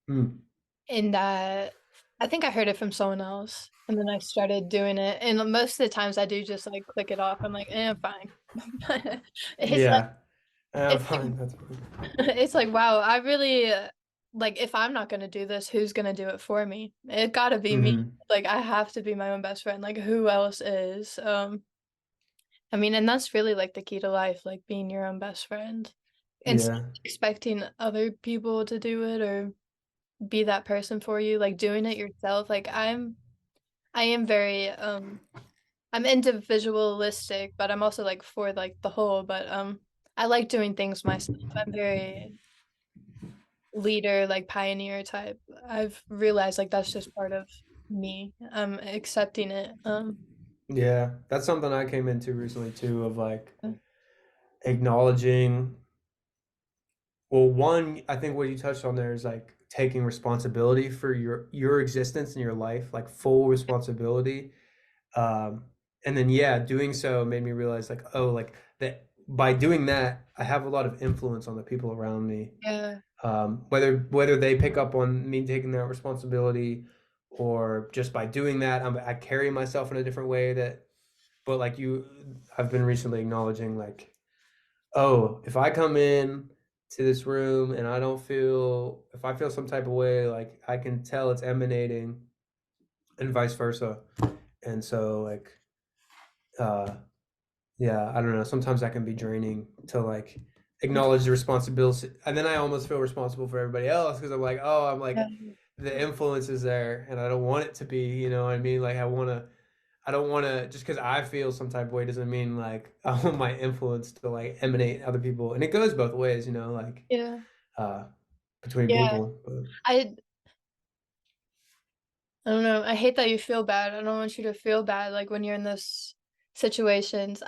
Mm. and that I think I heard it from someone else, and then I started doing it, and most of the times I do just, like, click it off. I'm like, "Eh, I'm fine." But it's like Yeah, it's like fine. That's fine. it's like, wow, I really, like, if I'm not gonna do this, who's gonna do it for me? It gotta be me. Hmm. Like, I have to be my own best friend, like, who else is? I mean, and that's really, like, the key to life, like, being your own best friend. Instead Yeah, of expecting other people to do it or be that person for you, like, doing it yourself, like, I am very, I'm individualistic, but I'm also, like, for, like, the whole, but, I like doing things myself. I'm very leader, like, pioneer type. I've realized, like, that's just part of me. Accepting it, yeah. That's something I came into recently too, of like acknowledging. Well, one, I think what you touched on there is like taking responsibility for your existence in your life, like full responsibility. Um, and then yeah, doing so made me realize like, oh, like that by doing that, I have a lot of influence on the people around me. yeah, Whether they pick up on me taking that responsibility or just by doing that, I carry myself in a different way that, but like I've been recently acknowledging like, oh, if I come in to this room and if I feel some type of way, like I can tell it's emanating and vice versa. And so like, uh, yeah, I don't know. Sometimes that can be draining to like acknowledge the responsibility. And then I almost feel responsible for everybody else because I'm like, oh, I'm yeah, like, the influence is there and I don't want it to be, you know what I mean? Like I don't want to just because I feel some type of way doesn't mean like I want my influence to like emanate other people. And it goes both ways, you know, like yeah, uh between yeah. people. But I I don't know, I hate that you feel bad. I don't want you to feel bad, like, when you're in those situations.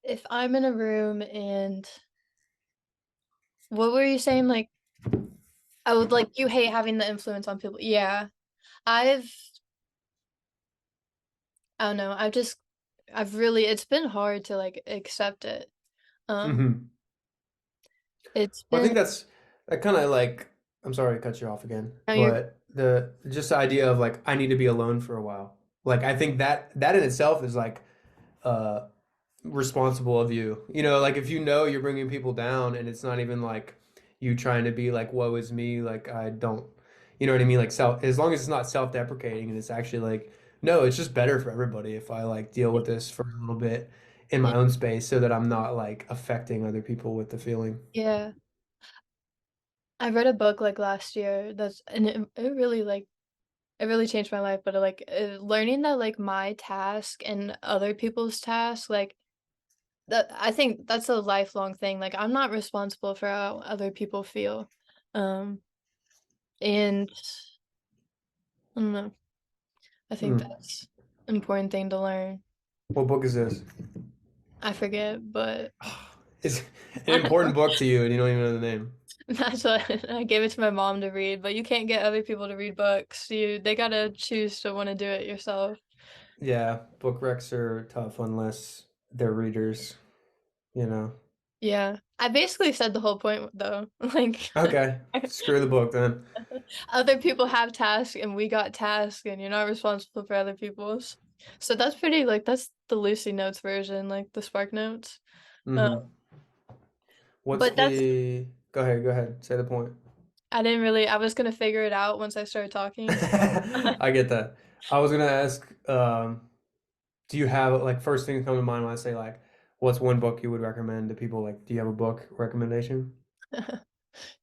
If I'm in a room and what were you saying? Like, oh, like, you hate having the influence on people. Yeah. I've I don't know, I've really it's been hard to, like, accept it. Um, mhm. it's Well, I been think that's that kind of like I'm sorry to cut you off again, no, you're but the just the idea of like I need to be alone for a while. Like I think that in itself is like uh responsible of you. You know, like if you know you're bringing people down and it's not even like you trying to be like woe is me, like I don't, you know what I mean? Like self as long as it's not self-deprecating and it's actually like no, it's just better for everybody if I like deal with this for a little bit in my own space so that I'm not like affecting other people with the feeling. yeah. I read a book, like, last year and it really, like it really changed my life, but, like, learning that, like, my task and other people's tasks, like, that I think that's a lifelong thing, like, I'm not responsible for how other people feel, um, and I don't know, I think Hmm. that's an important thing to learn. What book is this? I forget, but It's an important book to you and you don't even know the name. that's what I gave it to my mom to read, but you can't get other people to read books, they gotta choose to wanna do it yourself. Yeah, book recs are tough unless they're readers, you know. Yeah. I basically said the whole point though, like, Okay, screw the book then. other people have tasks and we got tasks and you're not responsible for other people's. So that's pretty like, that's the Lucy Notes version, like the Spark Notes. Uh, Hmm. What's but that's the? Go ahead. Go ahead. Say the point. I didn't really I was gonna figure it out once I started talking. I get that. I was gonna ask, do you have like first thing that comes to mind when I say like, what's one book you would recommend to people? Like, do you have a book recommendation?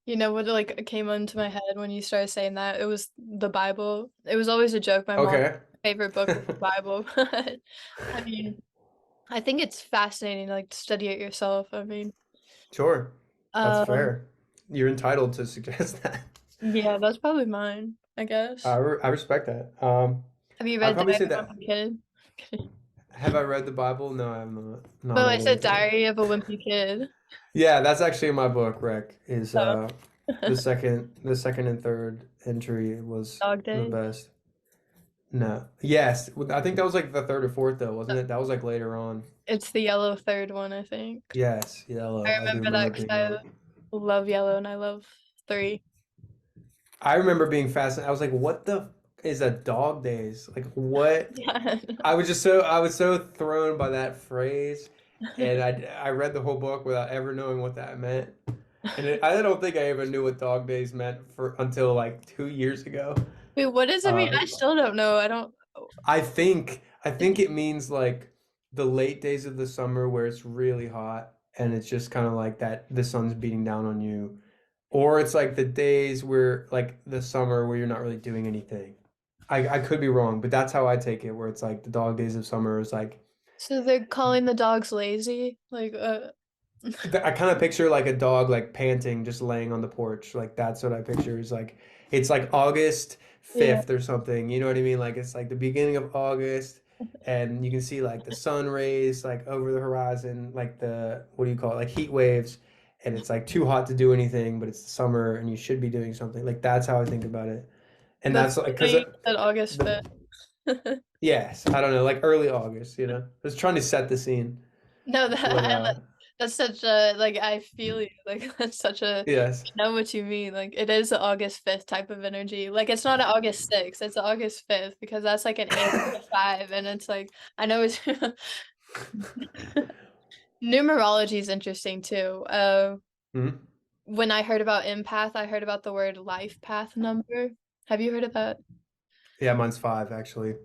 You know what like came into my head when you started saying that? It was the Bible. It was always a joke. My mom's Okay. favorite book was the Bible. But I mean, I think it's fascinating like to study it yourself. I mean, Sure. That's um, fair. You're entitled to suggest that. yeah, that's probably mine, I guess. I respect that. Have you I'd read probably Diary say of a that. Wimpy Kid? Have I read the Bible? No, I have not. Not Oh, all I the way said through. Diary of a Wimpy Kid. Yeah, that's actually in my book, Rec, is Oh. the second and third entry was Dog the Days. best. No. Yes, I think that was like the third or fourth though, Uh, wasn't it? That was like later on. It's the yellow third one, I think. Yes, I yellow. I do remember remember that because being I wrong. love yellow and I love three. I remember being fascinated. I was like, what the is a dog days? Like what? Yeah. I was so thrown by that phrase, and I read the whole book without ever knowing what that meant. And I don't think I even knew what dog days meant for until like 2 years ago. Wait, what does it mean? I But still don't know. I don't. I think it means like the late days of the summer where it's really hot and it's just kind of like that the sun's beating down on you. Or it's like the days where like the summer where you're not really doing anything. I could be wrong, but that's how I take it, where it's like the dog days of summer is like So they're calling the dogs lazy? Like, I kind of picture like a dog like panting, just laying on the porch. Like that's what I picture is like it's like August yeah. 5th or something. You know what I mean? Like it's like the beginning of August, and you can see like the sun rays like over the horizon, like the what do you call it? Like heat waves, and it's like too hot to do anything, but it's the summer and you should be doing something. Like that's how I think about it. And That's that's like because funny that August the 5th. yes, I don't know, like early August. I was trying to set the scene, No, but that's such a, like, I feel you. Like, that's such a, yes. I know what you mean. Like, it is an August 5th type of energy. Like, it's not an August 6th, it's an August 5th because that's like an 8 to 5. And it's like, I know it's numerology is interesting too. Mhm. When I heard about empath, I heard about the word life path number. Have you heard of that? Yeah, mine's 5 actually.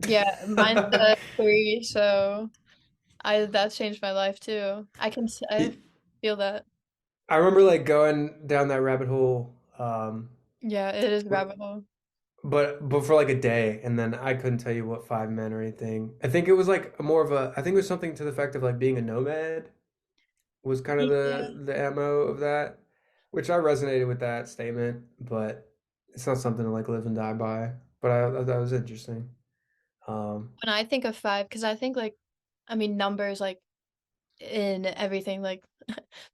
Yeah, mine's 3, so I that changed my life too. I feel that. I remember like going down that rabbit hole, Yeah, it is but rabbit hole. but for like a day, and then I couldn't tell you what 5 meant or anything. I think it was like more of a. I think it was something to the effect of like being a nomad was kind of Yeah. the MO of that, which I resonated with that statement, but it's not something to like live and die by. But I thought that was interesting. When I think of 5, because I think like, I mean, numbers like in everything, like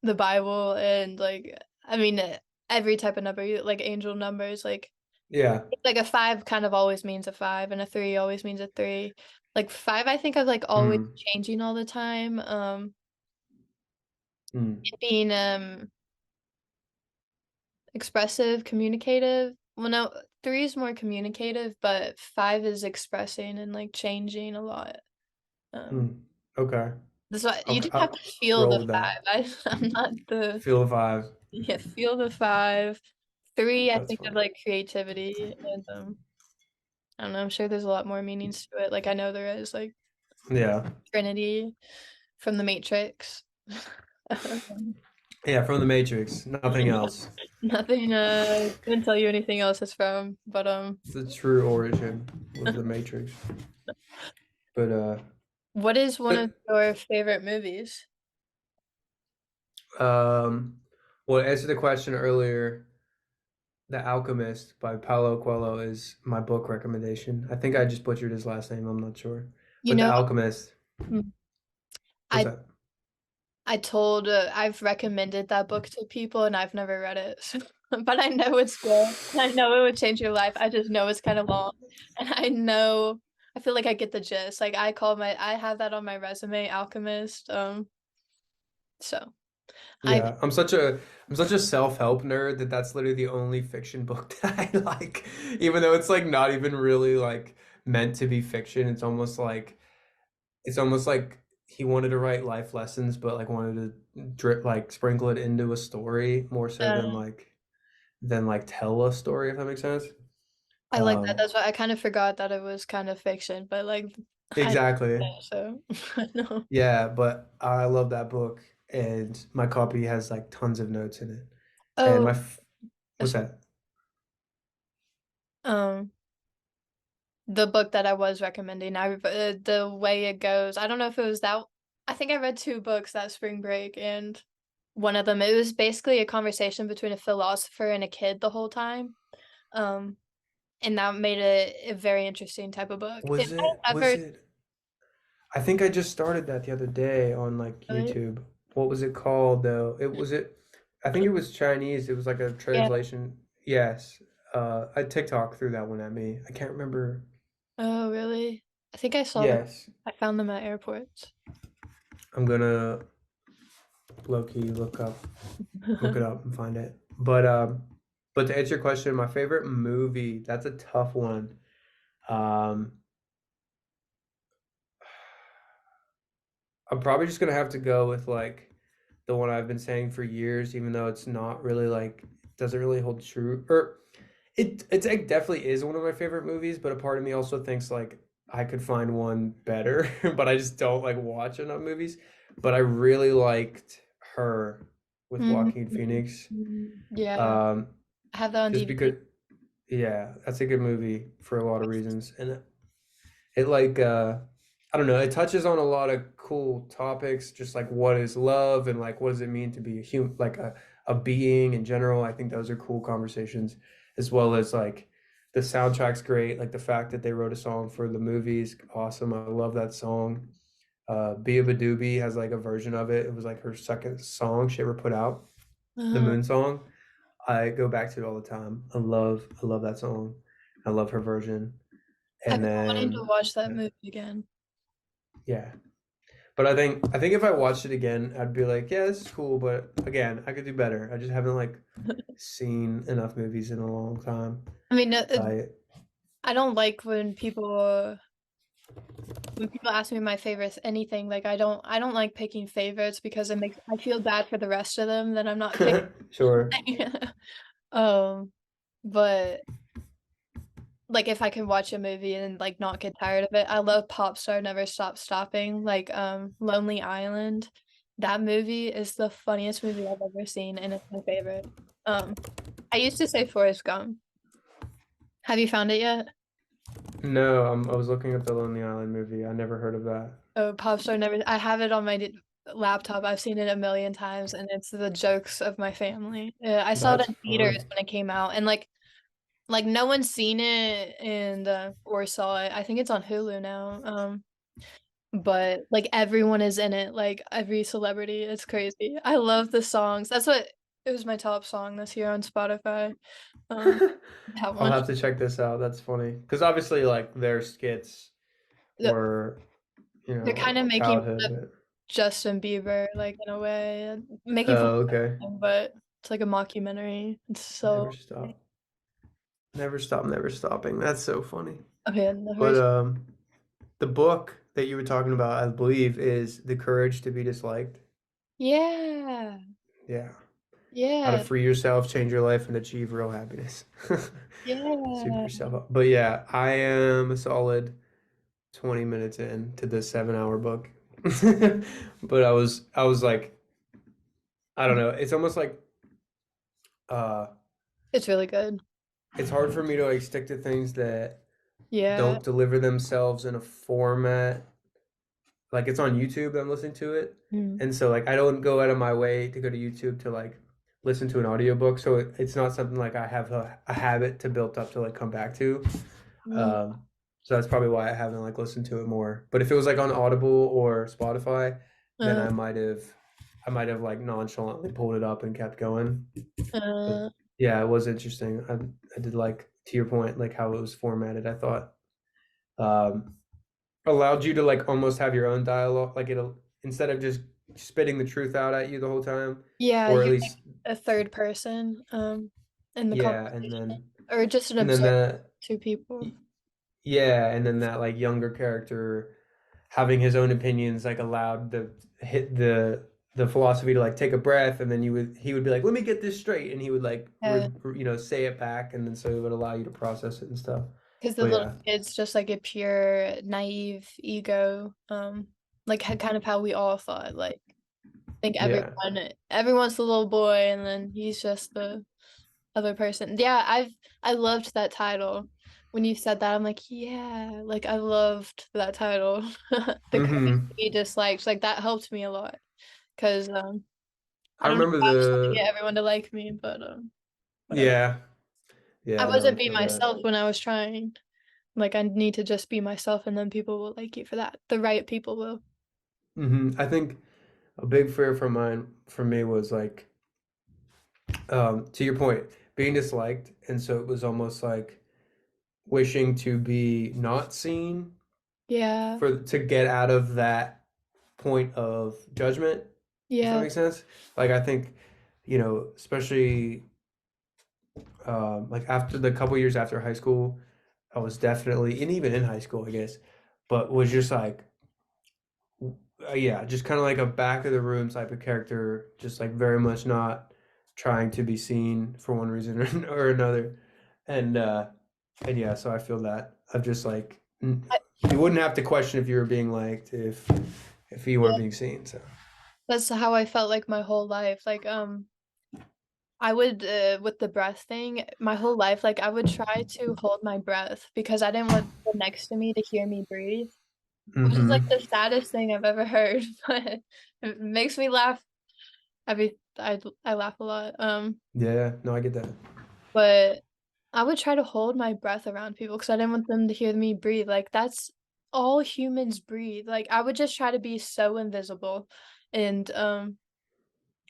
the Bible and like, I mean, every type of number, like angel numbers, Yeah. like a 5 kind of always means a 5, and a 3 always means a 3. Like 5, I think of like always Mm, changing all the time. mm, It being expressive, communicative. Well, no, 3 is more communicative, but 5 is expressing and like changing a lot. Um, mm. Okay. that's why you Okay. just have I'll to feel roll the with 5. that. I'm not the Feel the vibe. yeah, feel the 5. 3, I That's think of funny. like creativity and I don't know, I'm sure there's a lot more meanings to it. Like I know there is like Yeah. Trinity from the Matrix. Yeah, from the Matrix. Nothing else. Nothing, couldn't tell you anything else it's from, but It's the true origin of the Matrix. But what is one of but your favorite movies? um well, to answer the question earlier, The Alchemist by Paulo Coelho is my book recommendation. I think I just butchered his last name, I'm not sure. You But The know, Alchemist, mm, what's I that? I've recommended that book to people and I've never read it. But I know it's good. I know it would change your life. I just know it's kind of long. And I feel like I get the gist. Like I have that on my resume, Alchemist. So I Yeah, I'm such a self-help nerd that that's literally the only fiction book that I like. Even though it's like not even really like meant to be fiction, it's almost like he wanted to write life lessons, but like wanted to drip like sprinkle it into a story more so than uh, like. than like tell a story, if that makes sense. I like that, Um, that's why I kind of forgot that it was kind of fiction, but, like, I exactly. so I know. Yeah, but I love that book, and my copy has like tons of notes in it. And Oh, what's this that? um, the book that I was recommending, The Way It Goes, I don't know if it was that I think I read 2 books that spring break, and one of them, it was basically a conversation between a philosopher and a kid the whole time, um, and that made it a very interesting type of book. If I Was ever it I think I just started that the other day on like YouTube. What was it called though? I think it was Chinese. It was like a Yeah. translation. Yes. I TikTok threw that one at me. I can't remember. Oh, really? I think I saw them. Yes. I found them at airports. I'm gonna low key look it up and find it. But to answer your question, my favorite movie, that's a tough one. Um I'm probably just gonna have to go with like the one I've been saying for years, even though it's not really like doesn't really hold true. Or it definitely is one of my favorite movies, but a part of me also thinks like I could find one better, but I just don't like watch enough movies. But I really liked Her with Mhm. Joaquin Phoenix. Yeah, Um, I have that on just DVD. because, yeah, that's a good movie for a lot of reasons, and it like I don't know, it touches on a lot of cool topics, just like what is love and like what does it mean to be a human, like a being in general. I think those are cool conversations, as well as like the soundtrack's great. Like the fact that they wrote a song for the movies, awesome. I love that song. Bia Badoobie has like a version of it. It was like her second song she ever put out, the Uh-huh. Moon song. I go back to it all the time. I love that song. I love her version. I've And been wanting to then, watch that movie again. yeah, but I think if I watched it again, I'd be like, yeah, this is cool, but again, I could do better. I just haven't like seen enough movies in a long time. I mean, I I don't like when people ask me my favorites anything, like, I don't like picking favorites because I feel bad for the rest of them that I'm not picking. sure. Um, but like if I can watch a movie and like not get tired of it. I love Popstar Never Stop Stopping, like Lonely Island. That movie is the funniest movie I've ever seen and it's my favorite. Um I used to say Forrest Gump. Have you found it yet? No, I was looking up the Lonely Island movie. I never heard of that. Oh, Popstar Never I have it on my laptop. I've seen it a million times and it's the jokes of my family. I saw it That's in theaters funny. when it came out and like no one's seen it and or saw it. I think it's on Hulu now. But like everyone is in it, like every celebrity. It's crazy. I love the songs. That's what it was my top song this year on Spotify. Um, that I'll one. have to check this out. That's funny because obviously, like their skits The- were, They're kind of making fun childhood. of Justin Bieber, like in a way, making fun Oh, okay. of him, but it's like a mockumentary. It's Never so stop. Never stop, never stopping. That's so funny. okay. The But first, the book that you were talking about, I believe, is The Courage to Be Disliked. yeah, Yeah. How to yeah, free yourself, change your life, and achieve real happiness. Super yeah. yourself up. But yeah, I am a solid 20 minutes in to this 7 hour book. But I was like, I don't know. It's almost like uh It's really good. it's hard for me to like stick to things that Yeah. don't deliver themselves in a format. Like it's on YouTube that I'm listening to it. Mm. And so like I don't go out of my way to go to YouTube to like listen to an audiobook. So it's not something like I have a habit to build up to like come back to. Mm. Um, so that's probably why I haven't like listened to it more. But if it was like on Audible or Spotify, then Uh, I might have like nonchalantly pulled it up and kept going. But uh, yeah, it was interesting. I did like to your point, like how it was formatted. I thought um, allowed you to like almost have your own dialogue, like it'll instead of just spitting the truth out at you the whole time, yeah, or at you're like least a third person, in the yeah, conversation, or just an and then observer, that two people. yeah, and then that like younger character having his own opinions like allowed the hit the the philosophy to like take a breath, and then he would be like, let me get this straight, and he would like Yeah, say it back, and then so it would allow you to process it and stuff. because the But little yeah, kid's just like a pure naive ego, like kind of how we all thought. Like I think yeah. everyone's the little boy, and then he's just the other person. Yeah, I loved that title. When you said that, I'm like, yeah, like I loved that title. The courage to Hmm. be disliked, like that helped me a lot. Because I I don't know remember if I was trying to the get everyone to like me, but whatever. yeah, I yeah. No, I wasn't being feel that. myself when I was trying. Like I need to just be myself and then people will like you for that. The right people will. I think a big fear for me was like, to your point, being disliked, and so it was almost like wishing to be not seen Yeah. for to get out of that point of judgment, if that Yeah. makes sense. Like I think, especially like after the couple years after high school, I was definitely, and even in high school, I guess, but was just like, yeah, just kind of like a back of the room type of character, just like very much not trying to be seen for one reason or another, and uh, and yeah, so I feel that of just like I, you wouldn't have to question if you were being liked if you weren't yeah. being seen. So. That's how I felt like my whole life. Like I would with the breath thing, my whole life like I would try to hold my breath because I didn't want people next to me to hear me breathe. Which is like Mm-hmm. the saddest thing I've ever heard, but it makes me laugh. I laugh a lot. Yeah, no, I get that. But I would try to hold my breath around people because I didn't want them to hear me breathe. Like that's all humans breathe. Like I would just try to be so invisible. And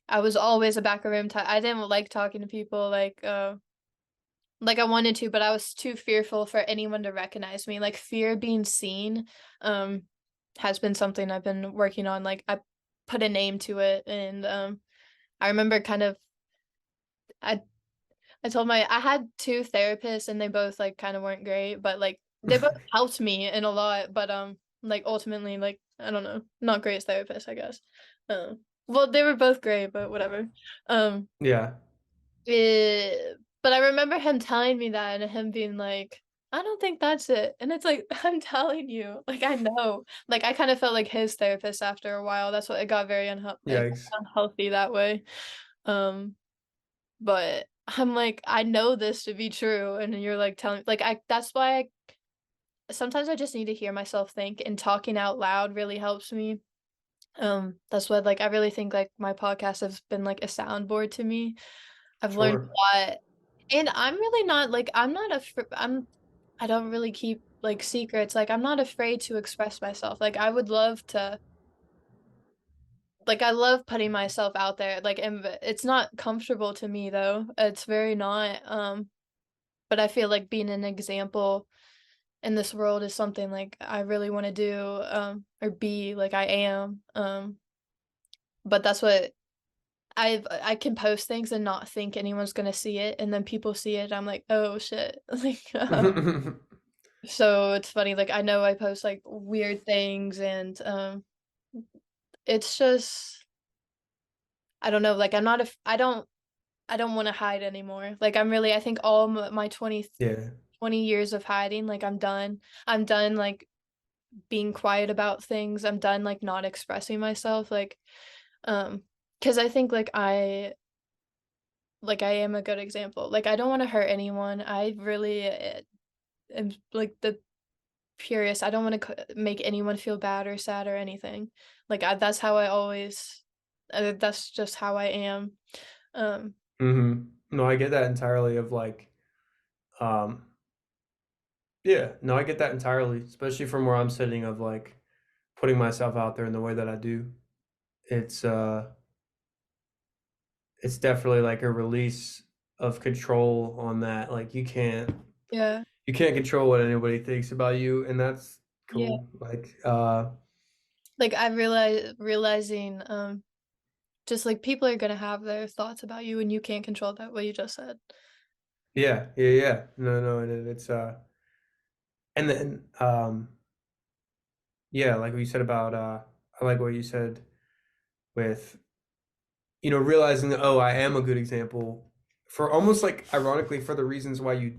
I was always a back of room type. I didn't like talking to people like I wanted to, but I was too fearful for anyone to recognize me. Like fear of being seen um has been something I've been working on. Like I put a name to it and I remember kind of I I told my I had two therapists and they both like kind of weren't great, but like they both helped me in a lot, but like ultimately like I don't know, not great as therapists, I guess. Well, they were both great, but whatever. Um Yeah. but I remember him telling me that and him being like, I don't think that's it. And it's like, I'm telling you, like I know. Like I kind of felt like his therapist after a while. That's what it got very Yikes. unhealthy that way. Um but I'm like, I know this to be true, and you're like telling like I that's why sometimes I just need to hear myself think, and talking out loud really helps me. That's what like I really think like my podcast has been like a soundboard to me. I've learned Sure. a lot, and I'm really not like I'm not I don't really keep like secrets. Like I'm not afraid to express myself. Like I would love to like I love putting myself out there. Like and it's not comfortable to me though. It's very not. But I feel like being an example in this world is something like I really want to do or be like I am. But that's what I can post things and not think anyone's gonna see it, and then people see it. I'm like, oh shit. Like, so it's funny. Like I know I post like weird things, and it's just I don't know. Like I'm not a I don't want to hide anymore. Like I'm really I think all my Yeah. 20 years of hiding. Like I'm done. I'm done. Like being quiet about things. I'm done like not expressing myself um because I think like I am a good example. Like I don't want to hurt anyone. I really am like the purest. I don't want to make anyone feel bad or sad or anything. Like that's how I always that's just how I am. Um No, I get that entirely of like, um, yeah, no, I get that entirely, especially from where I'm sitting of like putting myself out there in the way that I do. It's uh it's definitely like a release of control on that. Like yeah. you can't control what anybody thinks about you, and that's Yeah. cool. Like Like I realizing just like people are gonna have their thoughts about you and you can't control that what you just said. yeah, yeah, yeah. No, no, and it's and then yeah, like what you said about I like what you said with realizing that, oh, I am a good example for almost like ironically for the reasons why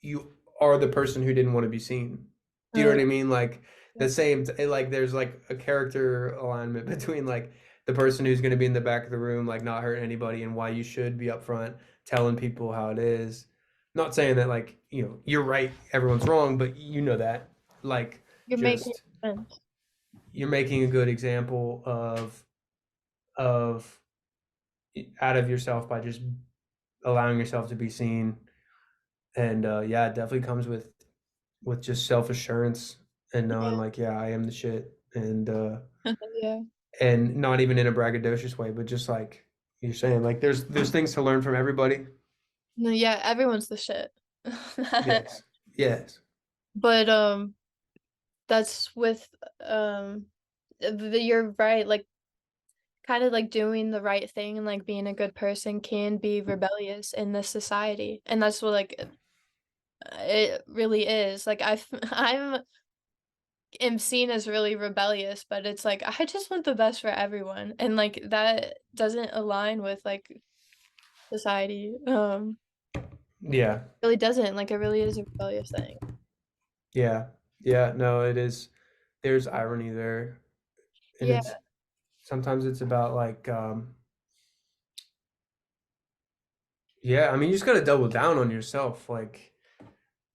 you are the person who didn't want to be seen. Do you know Oh, what I mean? Like yeah. the same, like there's like a character alignment between like the person who's going to be in the back of the room, like not hurting anybody, and why you should be upfront telling people how it is. Not saying that like, you're right, everyone's wrong, but you know that. Like You're making just sense. you're making a good example of out of yourself by just allowing yourself to be seen. And yeah, it definitely comes with just self-assurance and knowing like, yeah, I am the shit. Yeah. And not even in a braggadocious way, but just like you're saying, like there's things to learn from everybody. No, yeah, everyone's the shit. Yes. Yes. But that's with um you're right, like kind of like doing the right thing and like being a good person can be rebellious in this society. And that's what like it really is. Like I'm am seen as really rebellious, but it's like I just want the best for everyone. And like that doesn't align with like society. Yeah. Really doesn't. Like it really is a rebellious thing. Yeah. Yeah. No, it is. There's irony there. And Yeah. it's sometimes it's about like yeah, I mean you just gotta double down on yourself. So Like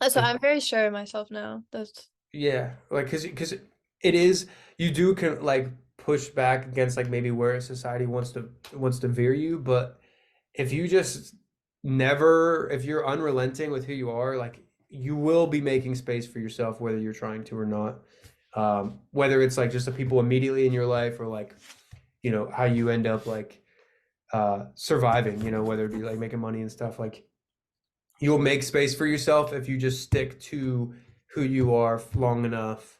I'm very sure of myself now. That's yeah, like because it is you do can like push back against like maybe where society wants to veer you, but if you just never if you're unrelenting with who you are, like you will be making space for yourself whether you're trying to or not. Whether it's like just the people immediately in your life or like how you end up like surviving, whether it be like making money and stuff like you'll make space for yourself if you just stick to who you are long enough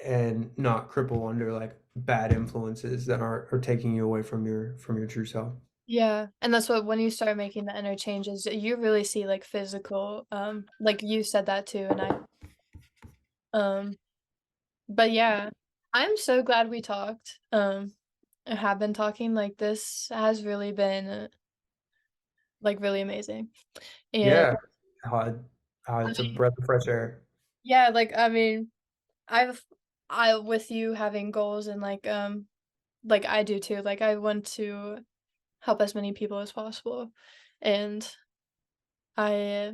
and not cripple under like bad influences that are taking you away from your true self. yeah. And that's what when you start making the inner changes, you really see like physical, like you said that too, and um but yeah, I'm so glad we talked. And have been talking. Like this has really been like really amazing. And Yeah, uh, I it's a mean, breath of fresh air. yeah, like I mean, I've I with you having goals and like I do too. Like I want to help as many people as possible. And I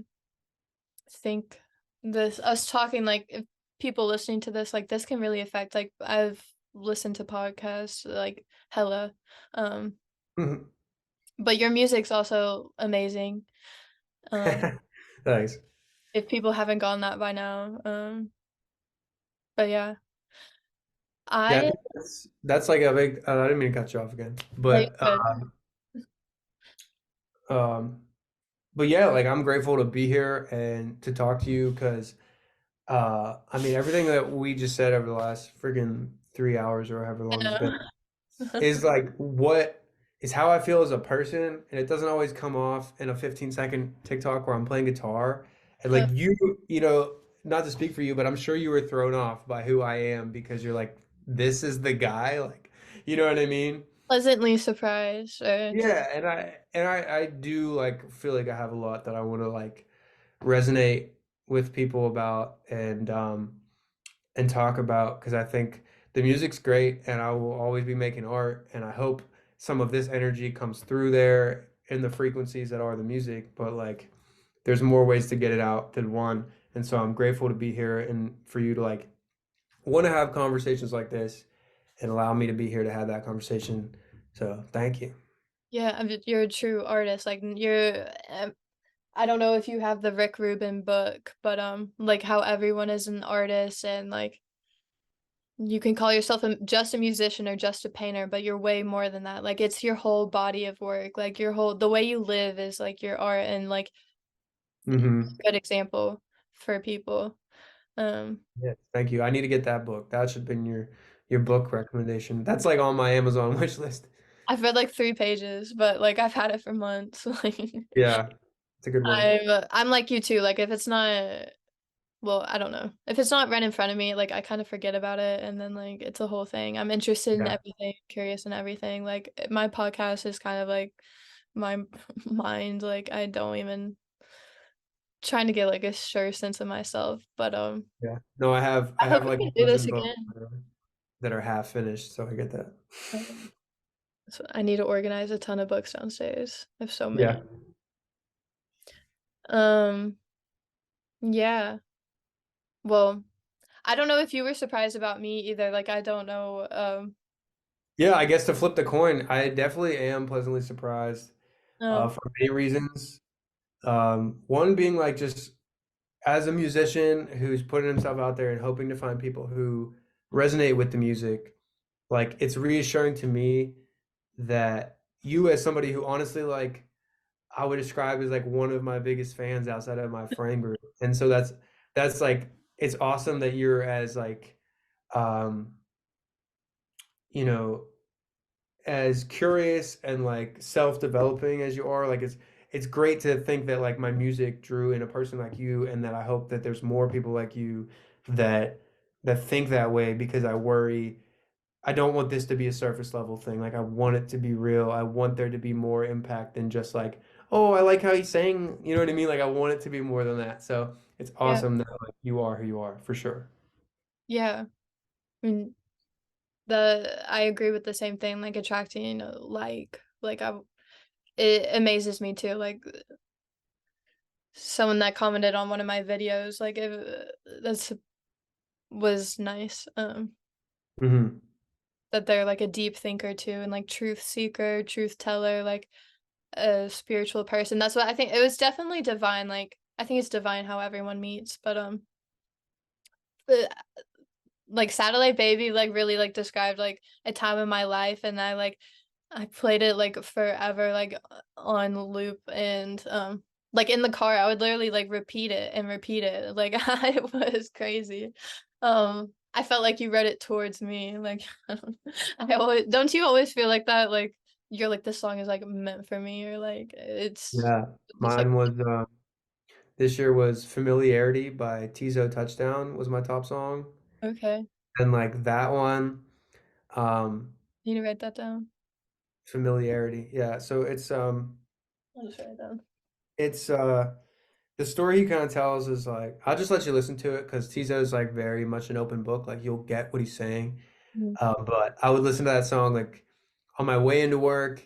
think this us talking like if people listening to this like this can really affect like I've listened to podcasts like hella um Mhm. but your music's also amazing. Um Thanks. if people haven't gone that by now. But yeah. Yeah, I I think that's like a big. I didn't mean to cut you off again, like um, but yeah, like I'm grateful to be here and to talk to you because I mean everything that we just said over the last freaking 3 hours or however long it's been is like what is how I feel as a person, and it doesn't always come off in a 15-second TikTok where I'm playing guitar. And like not to speak for you, but I'm sure you were thrown off by who I am because you're like, this is the guy, like, you know what I mean? pleasantly surprised or just Yeah, and I do like feel like I have a lot that I want to like resonate with people about and talk about because I think the music's great and I will always be making art and I hope some of this energy comes through there in the frequencies that are the music, but like there's more ways to get it out than one. And so I'm grateful to be here and for you to like want to have conversations like this and allow me to be here to have that conversation. So thank you. yeah, you're a true artist. Like you're I don't know if you have the Rick Rubin book, but like how everyone is an artist and like you can call yourself just a musician or just a painter, but you're way more than that. Like it's your whole body of work. Like your whole the way you live is like your art and like Hmm. good example for people. Um Yes, thank you. I need to get that book. That should have been your book recommendation. That's like on my Amazon wish list. I've read like 3 pages, but like I've had it for months. Like Yeah, it's a good one. I'm like you too. Like if it's not well, I don't know. If it's not right in front of me, like, I kind of forget about it, and then, like, it's a whole thing. I'm interested in Yeah. everything, curious in everything. Like, my podcast is kind of like my mind. Like, I don't even trying to get like a sure sense of myself. But Yeah. No, I I hope have we like can a do this dozen books again. that are half finished, so I get that. Um, so I need to organize a ton of books downstairs. I have so Yeah. many. Um, yeah. Well, I don't know if you were surprised about me either. Like, I don't know. Yeah, I guess to flip the coin, I definitely am pleasantly surprised Oh, for many reasons. One being like just as a musician who's putting himself out there and hoping to find people who resonate with the music, like it's reassuring to me that you as somebody who honestly like I would describe as like one of my biggest fans outside of my friend group. And so that's like it's awesome that you're as like um you know as curious and like self-developing as you are. Like it's great to think that like my music drew in a person like you, and that I hope that there's more people like you that think that way, because I worry I don't want this to be a surface level thing. Like I want it to be real. I want there to be more impact than just like, oh, I like how he sang. You know what I mean? Like I want it to be more than that. So it's yeah, awesome that like you are who you are for sure. yeah. I mean, the I agree with the same thing. Like attracting, like I, it amazes me too. Like someone that commented on one of my videos, like that's was nice. Hmm. That they're like a deep thinker too, and like truth seeker, truth teller, like a spiritual person. That's what I think. It was definitely divine. Like I think it's divine how everyone meets, but but, like Satellite Baby like really like described like a time in my life, and I played it like forever, like on loop, and like in the car I would literally like repeat it and repeat it. Like it was crazy. I felt like you read it towards me. Like I always don't you always feel like that? Like you're like this song is like meant for me, or like it's Yeah. just like Mine was this year was Familiarity by Tizo Touchdown was my top song. okay. And like that one, um, You need to write that down. Familiarity. Yeah. So I'll just write it down. it's the story he kind of tells is like I'll just let you listen to it because Tizo's like very much an open book. Like you'll get what he's saying. Mhm. But I would listen to that song like on my way into work,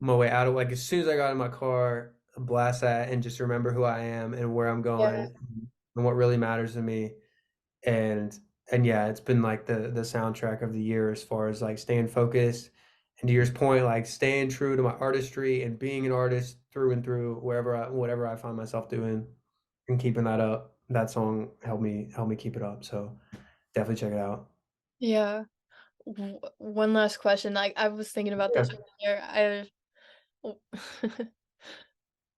on my way out of like as soon as I got in my car, blast that and just remember who I am and where I'm Yeah. going and what really matters to me. And yeah, it's been like the soundtrack of the year as far as like staying focused. And to your point, like staying true to my artistry and being an artist through and through whatever I find myself doing and keeping that up. That song helped me keep it up. So definitely check it out. Yeah. One last question. Like I was thinking about Yeah. this earlier.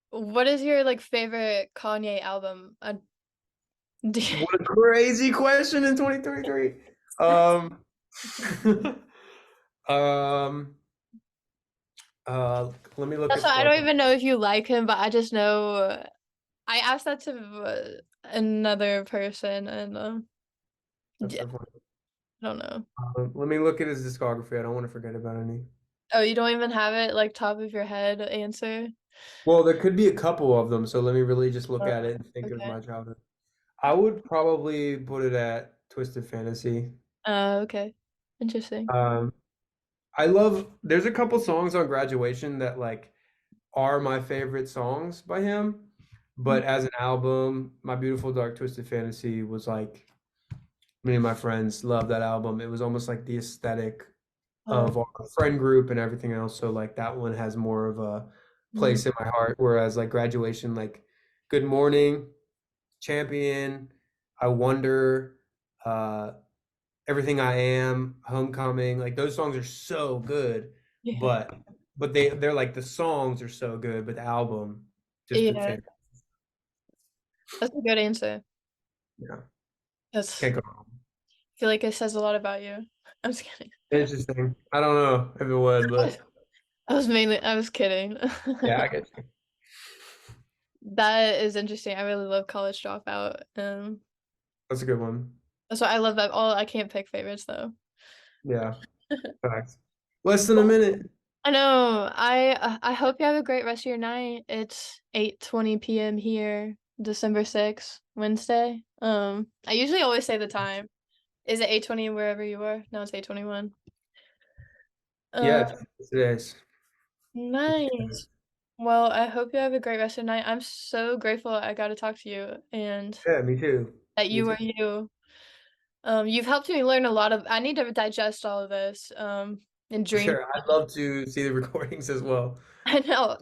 What is your like favorite Kanye album? Do What a crazy question in 2023. Um, um, let me look That's at why I like don't even know if you like him, but I just know I asked that to another person, and that's yeah, so funny. I don't know. Let me look at his discography. I don't want to forget about any. Oh, you don't even have it like top of your head answer? Well, there could be a couple of them, so let me really just look Uh, at it and think of okay. my childhood. I would probably put it at Twisted Fantasy. Okay. Interesting. Um, there's a couple songs on Graduation that like are my favorite songs by him, Mm. but as an album, My Beautiful Dark Twisted Fantasy was like me and my friends loved that album. It was almost like the aesthetic Uh, of our friend group and everything else. So like that one has more of a mm, place in my heart. Whereas like Graduation, like Good Morning, Champion, I Wonder, uh, Everything I Am, Homecoming, like those songs are so good, yeah. but they're like the songs are so good, but the album just a Yeah. fan. That's a good answer. Yeah, That's can't I go wrong. feel like it says a lot about you. I'm just kidding. Interesting. I don't know if it would, but I was kidding. yeah, I get you. That is interesting. I really love College Dropout. That's a good one. So I love that. All I can't pick favorites though. Yeah, facts. Less than a minute. I know. I hope you have a great rest of your night. It's 8:20 p.m. here, December 6th, Wednesday. I usually always say the time. Is it 8:20 wherever you are? No, it's 8:21. Uh, Yeah, it is. nice. Well, I hope you have a great rest of the night. I'm so grateful I got to talk to you and Yeah, me too. that Me you too. are you. You've helped me learn a lot of. I need to digest all of this. And For dream. sure. I'd love to see the recordings as well. I know.